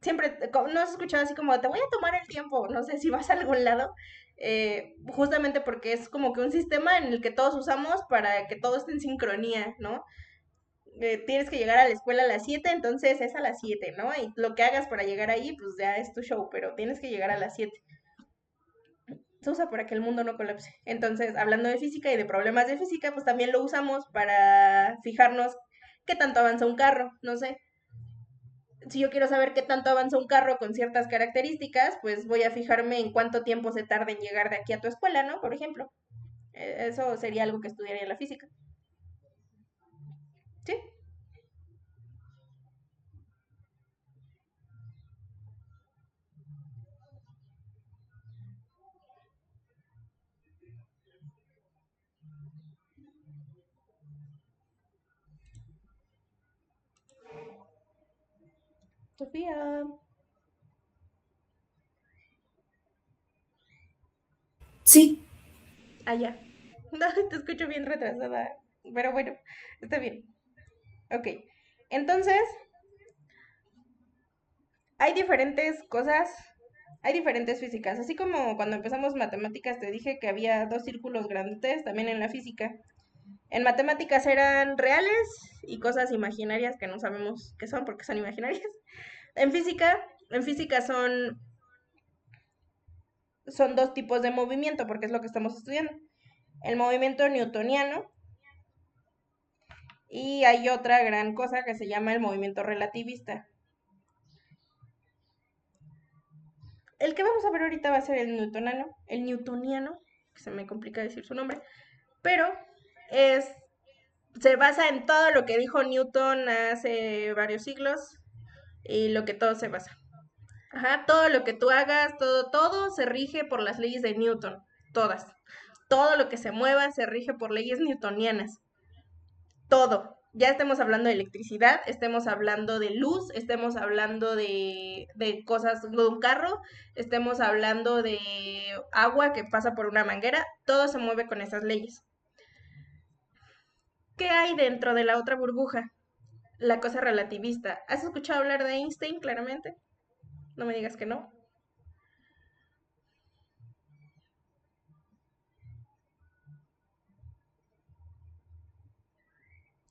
siempre, no has escuchado así como, te voy a tomar el tiempo, no sé si vas a algún lado, justamente porque es como que un sistema en el que todos usamos para que todo esté en sincronía, ¿no? Tienes que llegar a la escuela a las 7 entonces es a las 7, ¿no? Y lo que hagas para llegar ahí, pues ya es tu show, pero tienes que llegar a las 7. Se usa para que el mundo no colapse. Entonces, hablando de física y de problemas de física, pues también lo usamos para fijarnos qué tanto avanza un carro, no sé. Si yo quiero saber qué tanto avanza un carro con ciertas características, pues voy a fijarme en cuánto tiempo se tarda en llegar de aquí a tu escuela, ¿no? Por ejemplo. Eso sería algo que estudiaría en la física. ¿Sí? Sofía. Sí, Allá. No, te escucho bien retrasada. Pero bueno, está bien. Ok. Entonces, hay diferentes cosas, hay diferentes físicas. Así como cuando empezamos matemáticas te dije que había dos círculos grandes, también en la física. En matemáticas eran reales y cosas imaginarias que no sabemos qué son porque son imaginarias. En física, en física son dos tipos de movimiento porque es lo que estamos estudiando. El movimiento newtoniano y hay otra gran cosa que se llama el movimiento relativista. El que vamos a ver ahorita va a ser el newtoniano, que se me complica decir su nombre, pero es se basa en todo lo que dijo Newton hace varios siglos y lo que todo se basa. Ajá, todo lo que tú hagas, todo se rige por las leyes de Newton, todas. Todo lo que se mueva se rige por leyes newtonianas, todo. Ya estemos hablando de electricidad, estemos hablando de luz, estemos hablando de cosas de un carro, estemos hablando de agua que pasa por una manguera, todo se mueve con esas leyes. ¿Qué hay dentro de la otra burbuja? La cosa relativista. ¿Has escuchado hablar de Einstein, claramente? No me digas que no.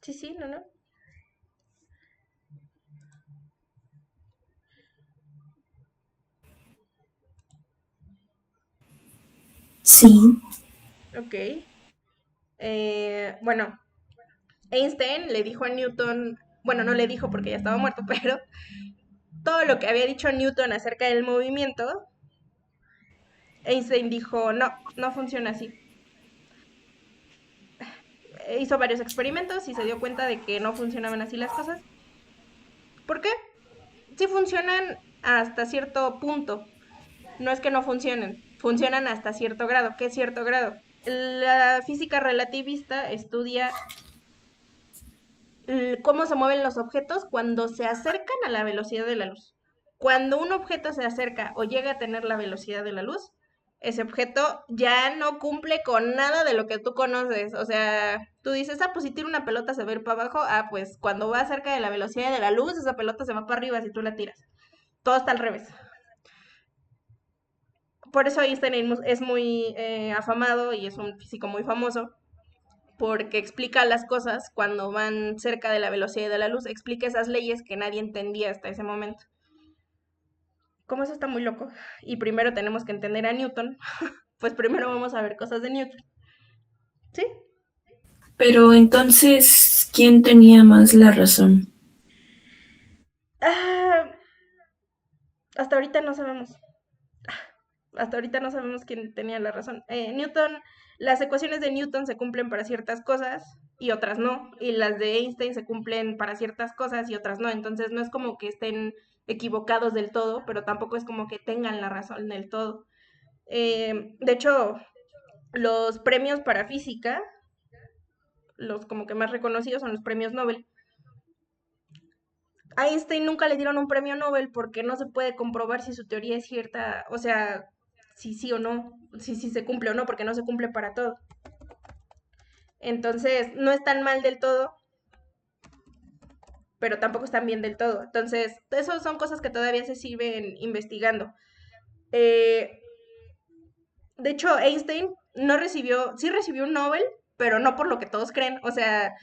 Sí, sí, no, no. sí. Ok. Bueno, Einstein le dijo a Newton, bueno, no le dijo porque ya estaba muerto, pero todo lo que había dicho Newton acerca del movimiento, Einstein dijo, no, no funciona así. Hizo varios experimentos y se dio cuenta de que no funcionaban así las cosas. ¿Por qué? Sí funcionan hasta cierto punto. No es que no funcionen, funcionan hasta cierto grado. ¿Qué es cierto grado? La física relativista estudia cómo se mueven los objetos cuando se acercan a la velocidad de la luz. Cuando un objeto se acerca o llega a tener la velocidad de la luz, ese objeto ya no cumple con nada de lo que tú conoces. O sea, tú dices, ah, pues si tiro una pelota se va a ir para abajo. Ah, pues cuando va cerca de la velocidad de la luz, esa pelota se va para arriba si tú la tiras. Todo está al revés. Por eso Einstein es muy afamado y es un físico muy famoso, porque explica las cosas cuando van cerca de la velocidad de la luz, explica esas leyes que nadie entendía hasta ese momento. Como eso está muy loco, y primero tenemos que entender a Newton, pues primero vamos a ver cosas de Newton. ¿Sí? Pero entonces, ¿quién tenía más la razón? Ah, hasta ahorita no sabemos. hasta ahorita no sabemos quién tenía la razón. Newton, las ecuaciones de Newton se cumplen para ciertas cosas y otras no, y las de Einstein se cumplen para ciertas cosas y otras no, entonces no es como que estén equivocados del todo, pero tampoco es como que tengan la razón del todo. De hecho, los premios para física, los como que más reconocidos son los premios Nobel. A Einstein nunca le dieron un premio Nobel porque no se puede comprobar si su teoría es cierta, o sea, si sí o no, si se cumple o no, porque no se cumple para todo. Entonces, no es tan mal del todo, pero tampoco están bien del todo. Entonces, eso son cosas que todavía se siguen investigando. Eh, de hecho, Einstein no recibió, sí recibió un Nobel, pero no por lo que todos creen. O sea,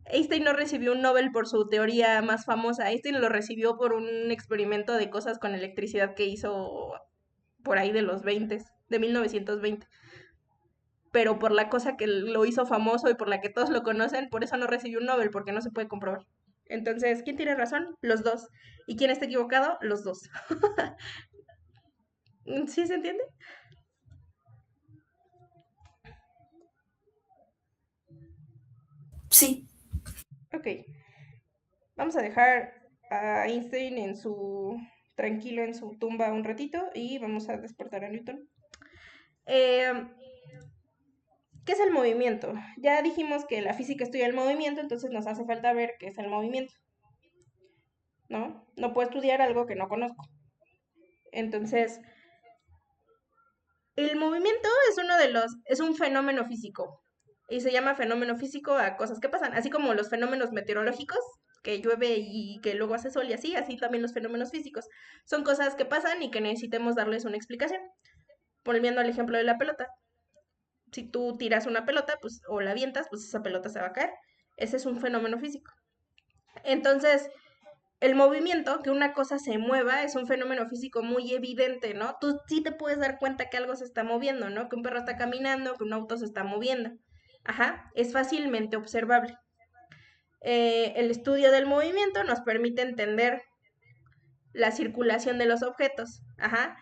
Einstein no recibió un Nobel por su teoría más famosa. Einstein lo recibió por un experimento de cosas con electricidad que hizo por ahí de los 20, de 1920. Pero por la cosa que lo hizo famoso y por la que todos lo conocen, por eso no recibió un Nobel, porque no se puede comprobar. Entonces, ¿quién tiene razón? Los dos. ¿Y quién está equivocado? Los dos. ¿Sí se entiende? Sí, Ok. Vamos a dejar a Einstein en su tranquilo en su tumba un ratito y vamos a despertar a Newton. Eh, ¿Qué es el movimiento? Ya dijimos que la física estudia el movimiento, entonces nos hace falta ver qué es el movimiento, ¿no? No puedo estudiar algo que no conozco. Entonces, el movimiento es un fenómeno físico y se llama fenómeno físico a cosas que pasan, así como los fenómenos meteorológicos, que llueve y que luego hace sol y así también los fenómenos físicos. Son cosas que pasan y que necesitemos darles una explicación. Volviendo al ejemplo de la pelota, si tú tiras una pelota, pues, o la avientas, pues esa pelota se va a caer. Ese es un fenómeno físico. Entonces, el movimiento, que una cosa se mueva, es un fenómeno físico muy evidente, ¿no? Tú sí te puedes dar cuenta que algo se está moviendo, ¿no? Que un perro está caminando, que un auto se está moviendo. Ajá, es fácilmente observable. El estudio del movimiento nos permite entender la circulación de los objetos. Ajá,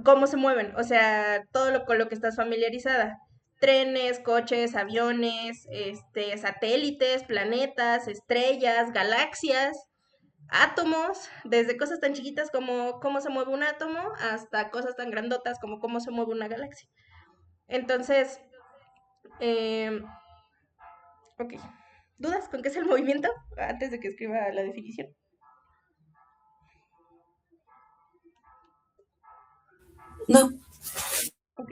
cómo se mueven, o sea, todo lo con lo que estás familiarizada. Trenes, coches, aviones, satélites, planetas, estrellas, galaxias, átomos, desde cosas tan chiquitas como cómo se mueve un átomo hasta cosas tan grandotas como cómo se mueve una galaxia. Entonces, eh, ok. ¿Dudas con qué es el movimiento? Antes de que escriba la definición. no, Ok.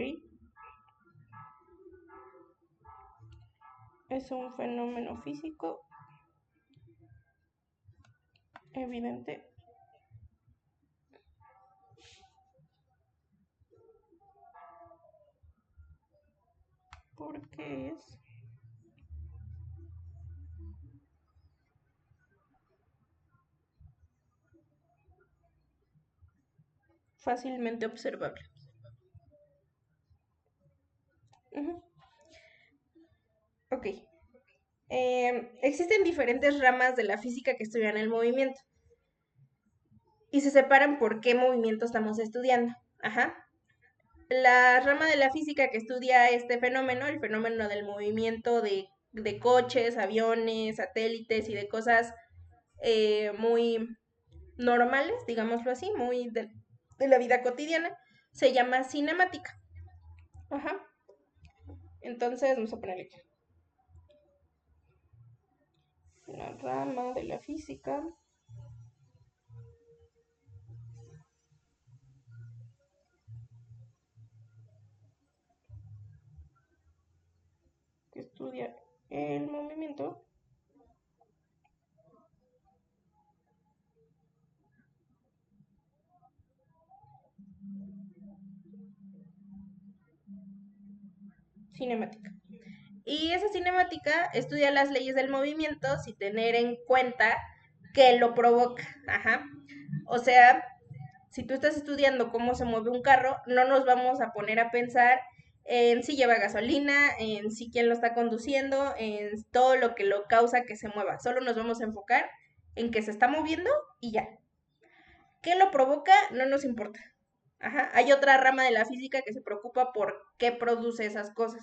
Es un fenómeno físico evidente porque es fácilmente observable. Ujú. Ok. Existen diferentes ramas de la física que estudian el movimiento y se separan por qué movimiento estamos estudiando. Ajá. La rama de la física que estudia este fenómeno, el fenómeno del movimiento de coches, aviones, satélites y de cosas muy normales, digámoslo así, muy de la vida cotidiana, se llama cinemática. Ajá. Entonces, vamos a ponerle aquí. Una rama de la física que estudia el movimiento cinemática. Y esa cinemática estudia las leyes del movimiento sin tener en cuenta que lo provoca. Ajá. O sea, si tú estás estudiando cómo se mueve un carro, no nos vamos a poner a pensar en si lleva gasolina, en si quién lo está conduciendo, en todo lo que lo causa que se mueva. Solo nos vamos a enfocar en que se está moviendo y ya. ¿Qué lo provoca? No nos importa. Ajá. Hay otra rama de la física que se preocupa por qué produce esas cosas.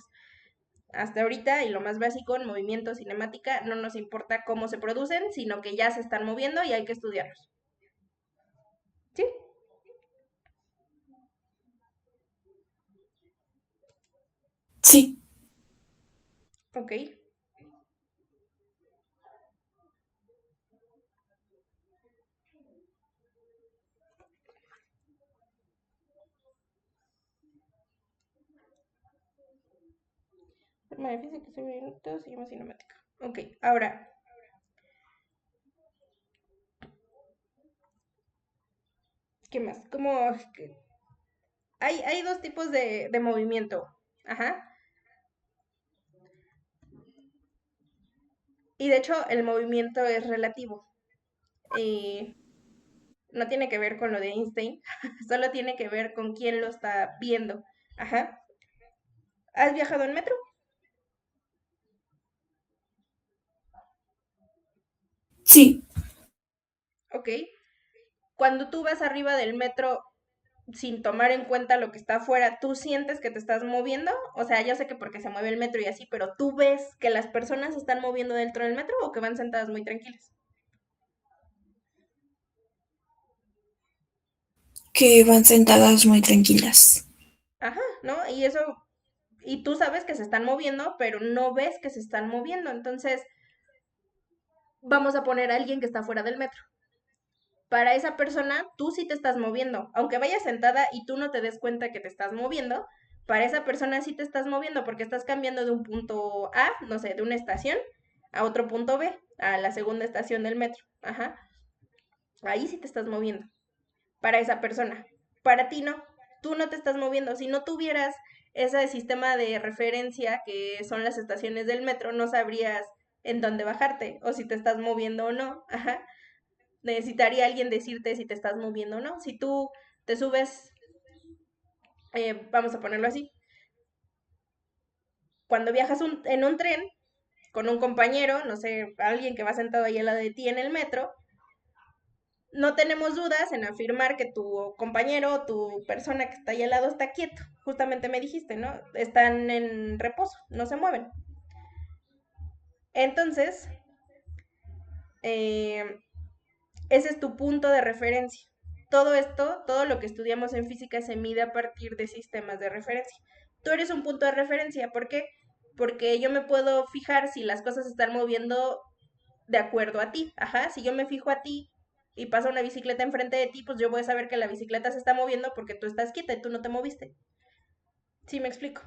Hasta ahorita, y lo más básico en movimiento, cinemática, no nos importa cómo se producen, sino que ya se están moviendo y hay que estudiarlos. ¿Sí? Sí, Ok. Forma de física, se llama cinemática. Ok, ahora, ¿qué más? Como hay dos tipos de movimiento. Ajá. Y de hecho, el movimiento es relativo. Y no tiene que ver con lo de Einstein, solo tiene que ver con quién lo está viendo. Ajá. ¿Has viajado en metro? sí, Ok. Cuando tú vas arriba del metro sin tomar en cuenta lo que está afuera, ¿tú sientes que te estás moviendo? O sea, yo sé que porque se mueve el metro y así, pero ¿tú ves que las personas se están moviendo dentro del metro o que van sentadas muy tranquilas? que van sentadas muy tranquilas. Ajá, ¿no? Y eso, y tú sabes que se están moviendo, pero no ves que se están moviendo. Entonces, vamos a poner a alguien que está fuera del metro. Para esa persona, tú sí te estás moviendo. Aunque vayas sentada y tú no te des cuenta que te estás moviendo, para esa persona sí te estás moviendo porque estás cambiando de un punto A, no sé, de una estación, a otro punto B, a la segunda estación del metro. Ajá. Ahí sí te estás moviendo. Para esa persona. Para ti no. Tú no te estás moviendo. Si no tuvieras ese sistema de referencia que son las estaciones del metro, no sabrías en dónde bajarte o si te estás moviendo o no. Ajá. Necesitaría alguien decirte si te estás moviendo o no. Si tú te subes, vamos a ponerlo así, cuando viajas en un tren con un compañero, no sé, alguien que va sentado ahí al lado de ti en el metro, no tenemos dudas en afirmar que tu compañero o tu persona que está ahí al lado está quieto. Justamente me dijiste, ¿no? Están en reposo, no se mueven. Entonces, eh, ese es tu punto de referencia. Todo esto, todo lo que estudiamos en física se mide a partir de sistemas de referencia. Tú eres un punto de referencia, ¿por qué? Porque yo me puedo fijar si las cosas se están moviendo de acuerdo a ti. Ajá, si yo me fijo a ti y pasa una bicicleta enfrente de ti, pues yo voy a saber que la bicicleta se está moviendo porque tú estás quieta y tú no te moviste. ¿Sí me explico?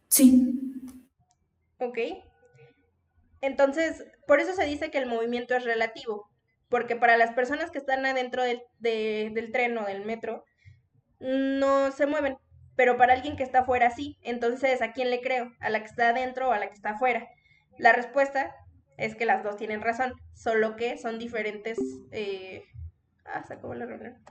Sí, ¿Ok? Entonces, por eso se dice que el movimiento es relativo, porque para las personas que están adentro del tren o del metro, no se mueven, pero para alguien que está afuera sí. Entonces, ¿a quién le creo? ¿A la que está adentro o a la que está afuera? La respuesta es que las dos tienen razón, solo que son diferentes. Se acabó la reunión.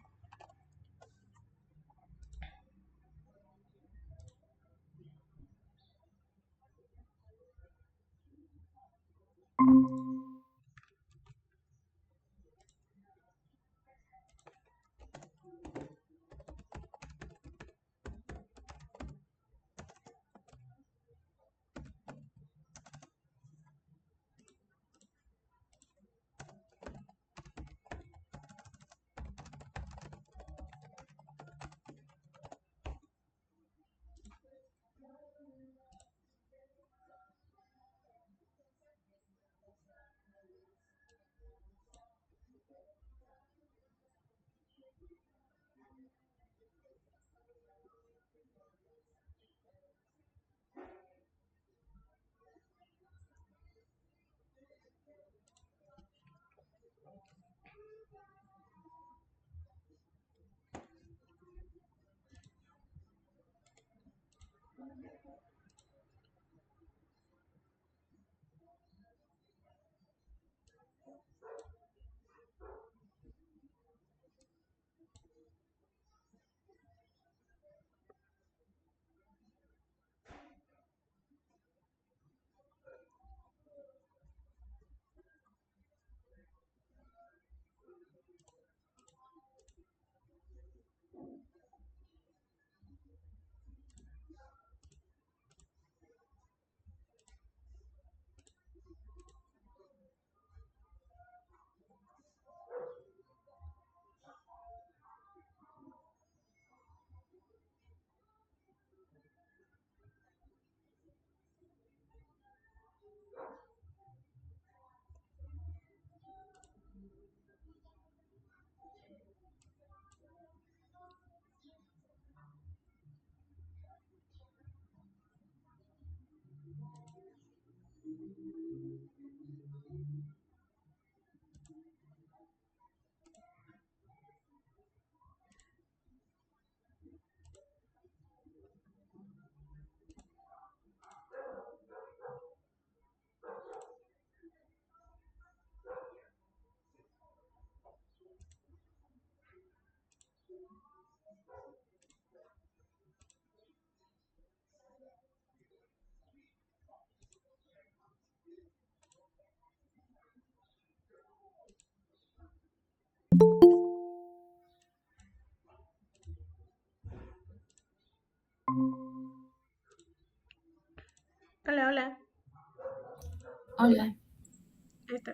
Hola, hola. Hola. Ahí está.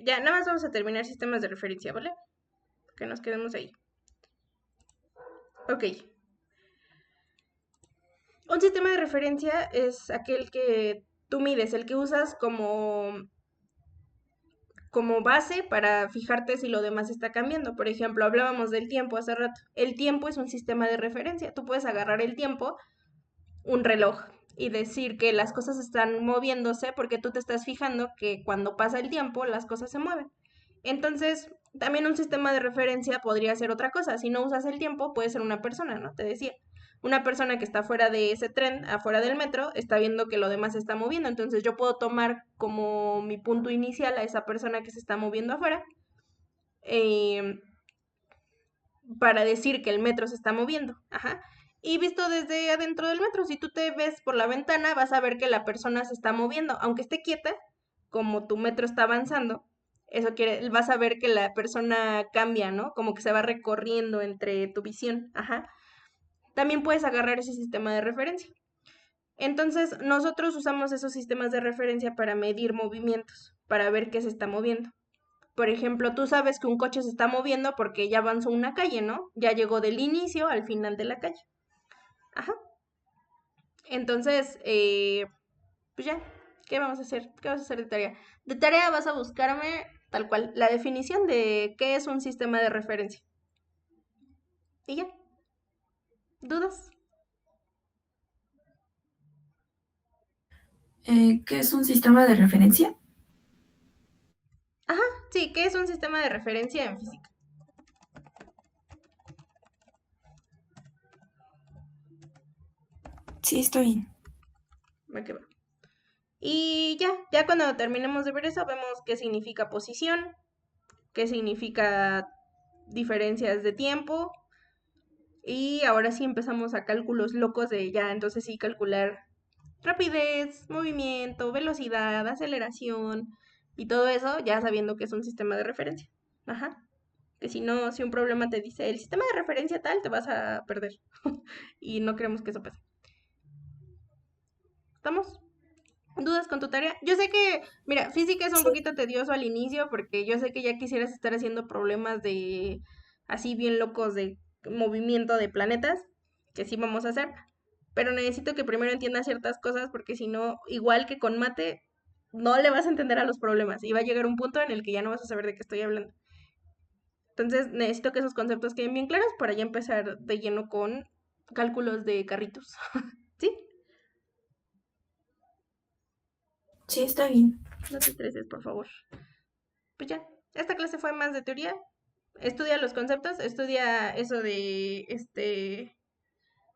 Ya, nada más vamos a terminar sistemas de referencia, ¿vale? Que nos quedemos ahí. Ok. Un sistema de referencia es aquel que tú mides, el que usas como base para fijarte si lo demás está cambiando. Por ejemplo, hablábamos del tiempo hace rato. El tiempo es un sistema de referencia. Tú puedes agarrar el tiempo, un reloj, y decir que las cosas están moviéndose porque tú te estás fijando que cuando pasa el tiempo las cosas se mueven. Entonces, también un sistema de referencia podría ser otra cosa. Si no usas el tiempo, puede ser una persona, ¿no? Te decía. Una persona que está fuera de ese tren, afuera del metro, está viendo que lo demás se está moviendo. Entonces yo puedo tomar como mi punto inicial a esa persona que se está moviendo afuera, eh, para decir que el metro se está moviendo. Ajá. Y visto desde adentro del metro, si tú te ves por la ventana, vas a ver que la persona se está moviendo, aunque esté quieta, como tu metro está avanzando, eso quiere, vas a ver que la persona cambia, ¿no? Como que se va recorriendo entre tu visión. Ajá. También puedes agarrar ese sistema de referencia. Entonces, nosotros usamos esos sistemas de referencia para medir movimientos, para ver qué se está moviendo. Por ejemplo, tú sabes que un coche se está moviendo porque ya avanzó una calle, ¿no? Ya llegó del inicio al final de la calle. Ajá. Entonces, pues ya, ¿qué vamos a hacer? ¿Qué vas a hacer de tarea? De tarea vas a buscarme tal cual la definición de qué es un sistema de referencia. Y ya, ¿dudas? ¿Qué es un sistema de referencia? Ajá, sí, ¿qué es un sistema de referencia en física? Sí, está bien. Va que va. Y ya cuando terminemos de ver eso, vemos qué significa posición, qué significa diferencias de tiempo. Y ahora sí empezamos a cálculos locos de ya, entonces sí calcular rapidez, movimiento, velocidad, aceleración y todo eso, ya sabiendo que es un sistema de referencia. Ajá. Que si no, si un problema te dice el sistema de referencia tal, te vas a perder. Y no queremos que eso pase. ¿Estamos? ¿Dudas con tu tarea? Yo sé que, mira, física es un Sí. poquito tedioso al inicio porque yo sé que ya quisieras estar haciendo problemas de así bien locos de movimiento de planetas, que sí vamos a hacer, pero necesito que primero entiendas ciertas cosas porque si no, igual que con mate, no le vas a entender a los problemas y va a llegar un punto en el que ya no vas a saber de qué estoy hablando. Entonces necesito que esos conceptos queden bien claros para ya empezar de lleno con cálculos de carritos. ¿Sí? Sí, está bien. No te estreses, por favor. Pues ya, esta clase fue más de teoría. Estudia los conceptos, estudia eso de,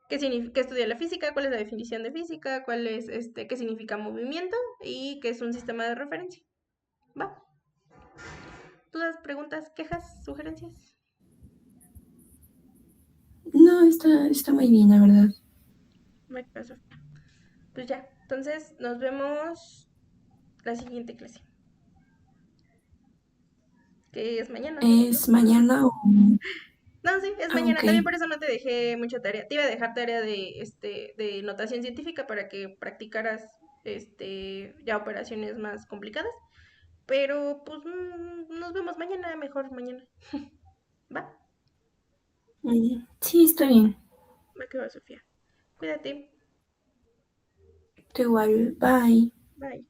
qué significa, qué estudia la física, cuál es la definición de física, cuál es, qué significa movimiento y qué es un sistema de referencia. ¿Va? ¿Dudas, preguntas, quejas, sugerencias? No, está muy bien, la verdad. Me pasó. Pues ya, entonces nos vemos la siguiente clase, que es mañana, según yo. ¿Es mañana o...? No, sí, es Ah, mañana. ok. También por eso no te dejé mucha tarea. Te iba a dejar tarea de notación científica para que practicaras, ya operaciones más complicadas. Pero, pues, nos vemos mañana, mejor mañana. ¿Va? Sí, está bien. Va que va, Sofía. Cuídate. Tú igual. Bye. Bye.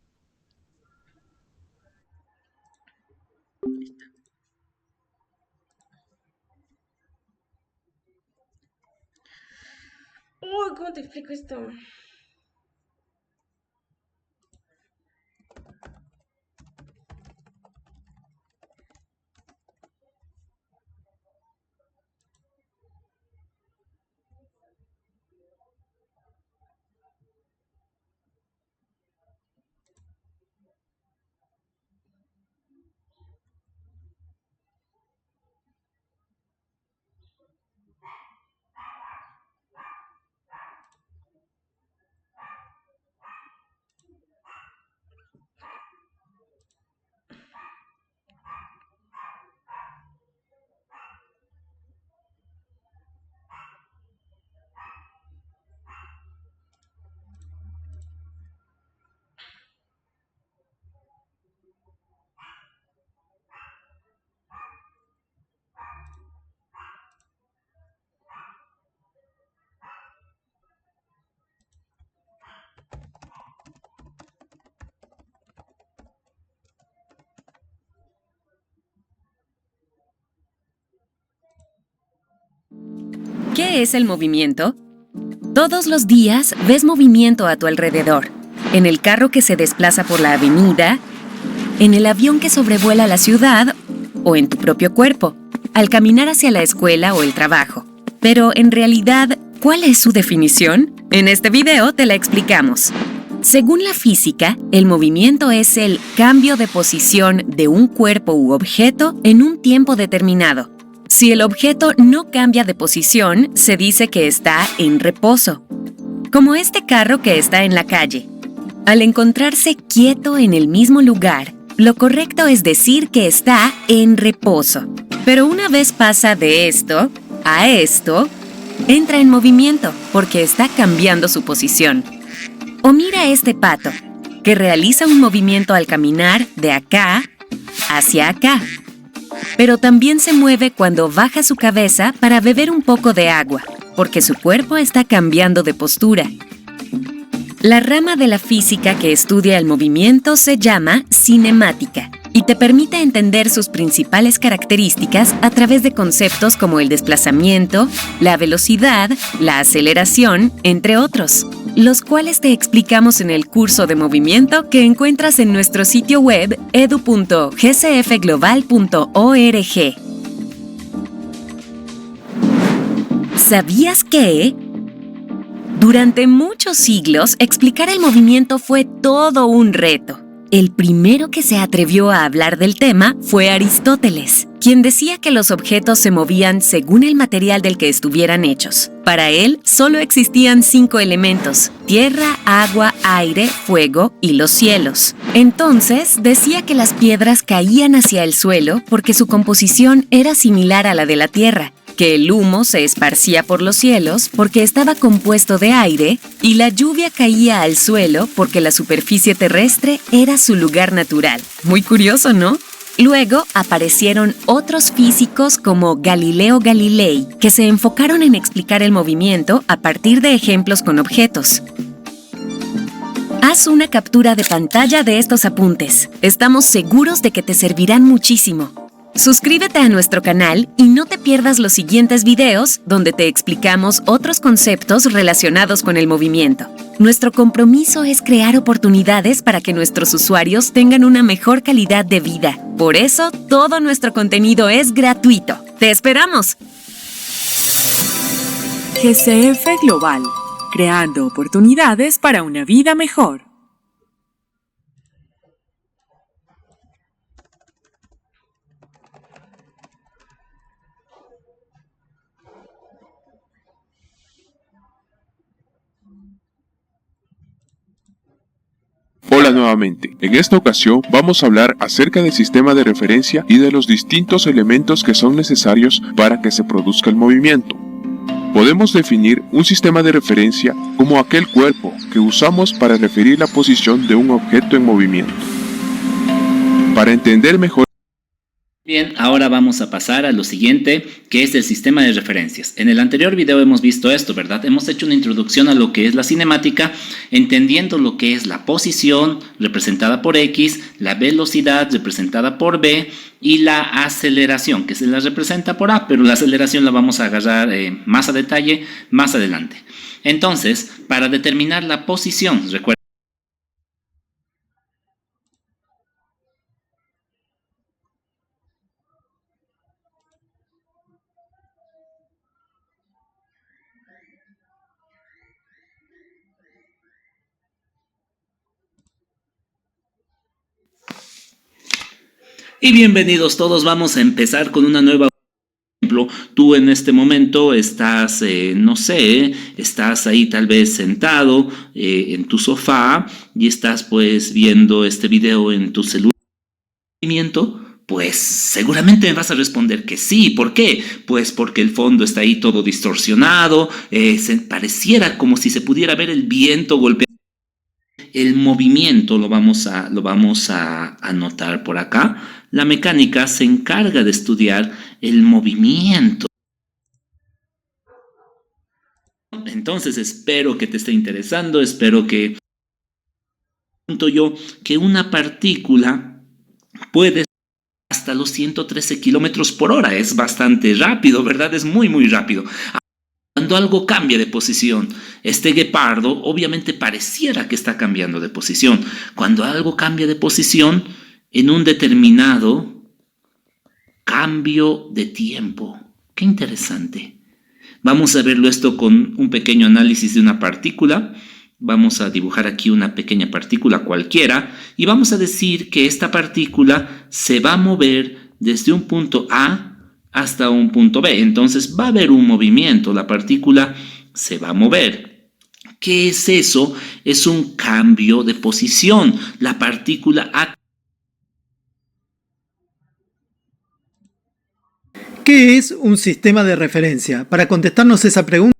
Uy, ¿cómo te explico esto? ¿Qué es el movimiento? Todos los días ves movimiento a tu alrededor. En el carro que se desplaza por la avenida, en el avión que sobrevuela la ciudad o en tu propio cuerpo, al caminar hacia la escuela o el trabajo. Pero en realidad, ¿cuál es su definición? En este video te la explicamos. Según la física, el movimiento es el cambio de posición de un cuerpo u objeto en un tiempo determinado. Si el objeto no cambia de posición, se dice que está en reposo. Como este carro que está en la calle. Al encontrarse quieto en el mismo lugar, lo correcto es decir que está en reposo. Pero una vez pasa de esto a esto, entra en movimiento porque está cambiando su posición. O mira este pato, que realiza un movimiento al caminar de acá hacia acá. Pero también se mueve cuando baja su cabeza para beber un poco de agua, porque su cuerpo está cambiando de postura. La rama de la física que estudia el movimiento se llama cinemática y te permite entender sus principales características a través de conceptos como el desplazamiento, la velocidad, la aceleración, entre otros, los cuales te explicamos en el curso de movimiento que encuentras en nuestro sitio web edu.gcfglobal.org. ¿Sabías que? Durante muchos siglos, explicar el movimiento fue todo un reto. El primero que se atrevió a hablar del tema fue Aristóteles, quien decía que los objetos se movían según el material del que estuvieran hechos. Para él, solo existían 5 elementos: tierra, agua, aire, fuego y los cielos. Entonces, decía que las piedras caían hacia el suelo porque su composición era similar a la de la tierra, que el humo se esparcía por los cielos porque estaba compuesto de aire y la lluvia caía al suelo porque la superficie terrestre era su lugar natural. Muy curioso, ¿no? Luego aparecieron otros físicos como Galileo Galilei, que se enfocaron en explicar el movimiento a partir de ejemplos con objetos. Haz una captura de pantalla de estos apuntes. Estamos seguros de que te servirán muchísimo. Suscríbete a nuestro canal y no te pierdas los siguientes videos donde te explicamos otros conceptos relacionados con el movimiento. Nuestro compromiso es crear oportunidades para que nuestros usuarios tengan una mejor calidad de vida. Por eso, todo nuestro contenido es gratuito. ¡Te esperamos! GCF Global, creando oportunidades para una vida mejor. Hola nuevamente, en esta ocasión vamos a hablar acerca del sistema de referencia y de los distintos elementos que son necesarios para que se produzca el movimiento. Podemos definir un sistema de referencia como aquel cuerpo que usamos para referir la posición de un objeto en movimiento. Para entender mejor. Bien, ahora vamos a pasar a lo siguiente, que es el sistema de referencias. En el anterior video hemos visto esto, ¿verdad? Hemos hecho una introducción a lo que es la cinemática, entendiendo lo que es la posición representada por X, la velocidad representada por B y la aceleración, que se la representa por A, pero la aceleración la vamos a agarrar más a detalle más adelante. Entonces, para determinar la posición, recuerda. Y bienvenidos todos, vamos a empezar con una nueva. Por ejemplo, tú en este momento estás, no sé, estás ahí tal vez sentado en tu sofá y estás pues viendo este video en tu celular. Pues seguramente me vas a responder que sí. ¿Por qué? Pues porque el fondo está ahí todo distorsionado, pareciera como si se pudiera ver el viento golpeando. El movimiento lo vamos a anotar por acá. La mecánica se encarga de estudiar el movimiento. Entonces espero que te esté interesando, espero que que una partícula puede hasta los 113 kilómetros por hora. Es bastante rápido, ¿verdad? Es muy, muy rápido. cuando algo cambia de posición. Este guepardo obviamente pareciera que está cambiando de posición. Cuando algo cambia de posición en un determinado cambio de tiempo. ¡Qué interesante! Vamos a verlo esto con un pequeño análisis de una partícula. Vamos a dibujar aquí una pequeña partícula cualquiera y vamos a decir que esta partícula se va a mover desde un punto A hasta un punto B. Entonces va a haber un movimiento, la partícula se va a mover. ¿Qué es eso? Es un cambio de posición. La partícula ha... ¿Qué es un sistema de referencia? Para contestarnos esa pregunta.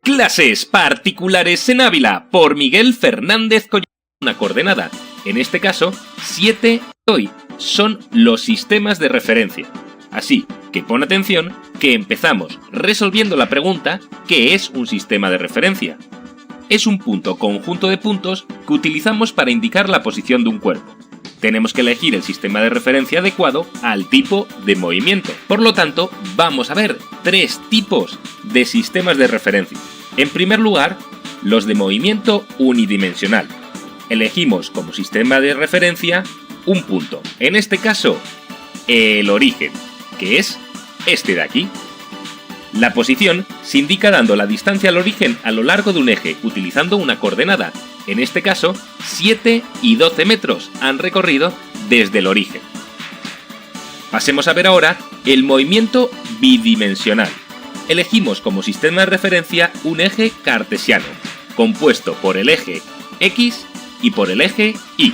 Clases particulares en Ávila por Miguel Fernández Collado. Una coordenada, en este caso 7 y hoy, son los sistemas de referencia. Así que pon atención que empezamos resolviendo la pregunta ¿qué es un sistema de referencia? Es un punto conjunto de puntos que utilizamos para indicar la posición de un cuerpo. Tenemos que elegir el sistema de referencia adecuado al tipo de movimiento. Por lo tanto, vamos a ver 3 tipos de sistemas de referencia. En primer lugar, los de movimiento unidimensional. Elegimos como sistema de referencia un punto. En este caso, el origen, que es este de aquí. La posición se indica dando la distancia al origen a lo largo de un eje, utilizando una coordenada. En este caso, 7 y 12 metros han recorrido desde el origen. Pasemos a ver ahora el movimiento bidimensional. Elegimos como sistema de referencia un eje cartesiano, compuesto por el eje X y por el eje Y.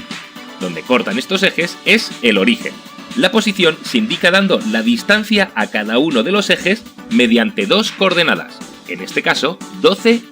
Donde cortan estos ejes es el origen. La posición se indica dando la distancia a cada uno de los ejes mediante 2 coordenadas, en este caso 12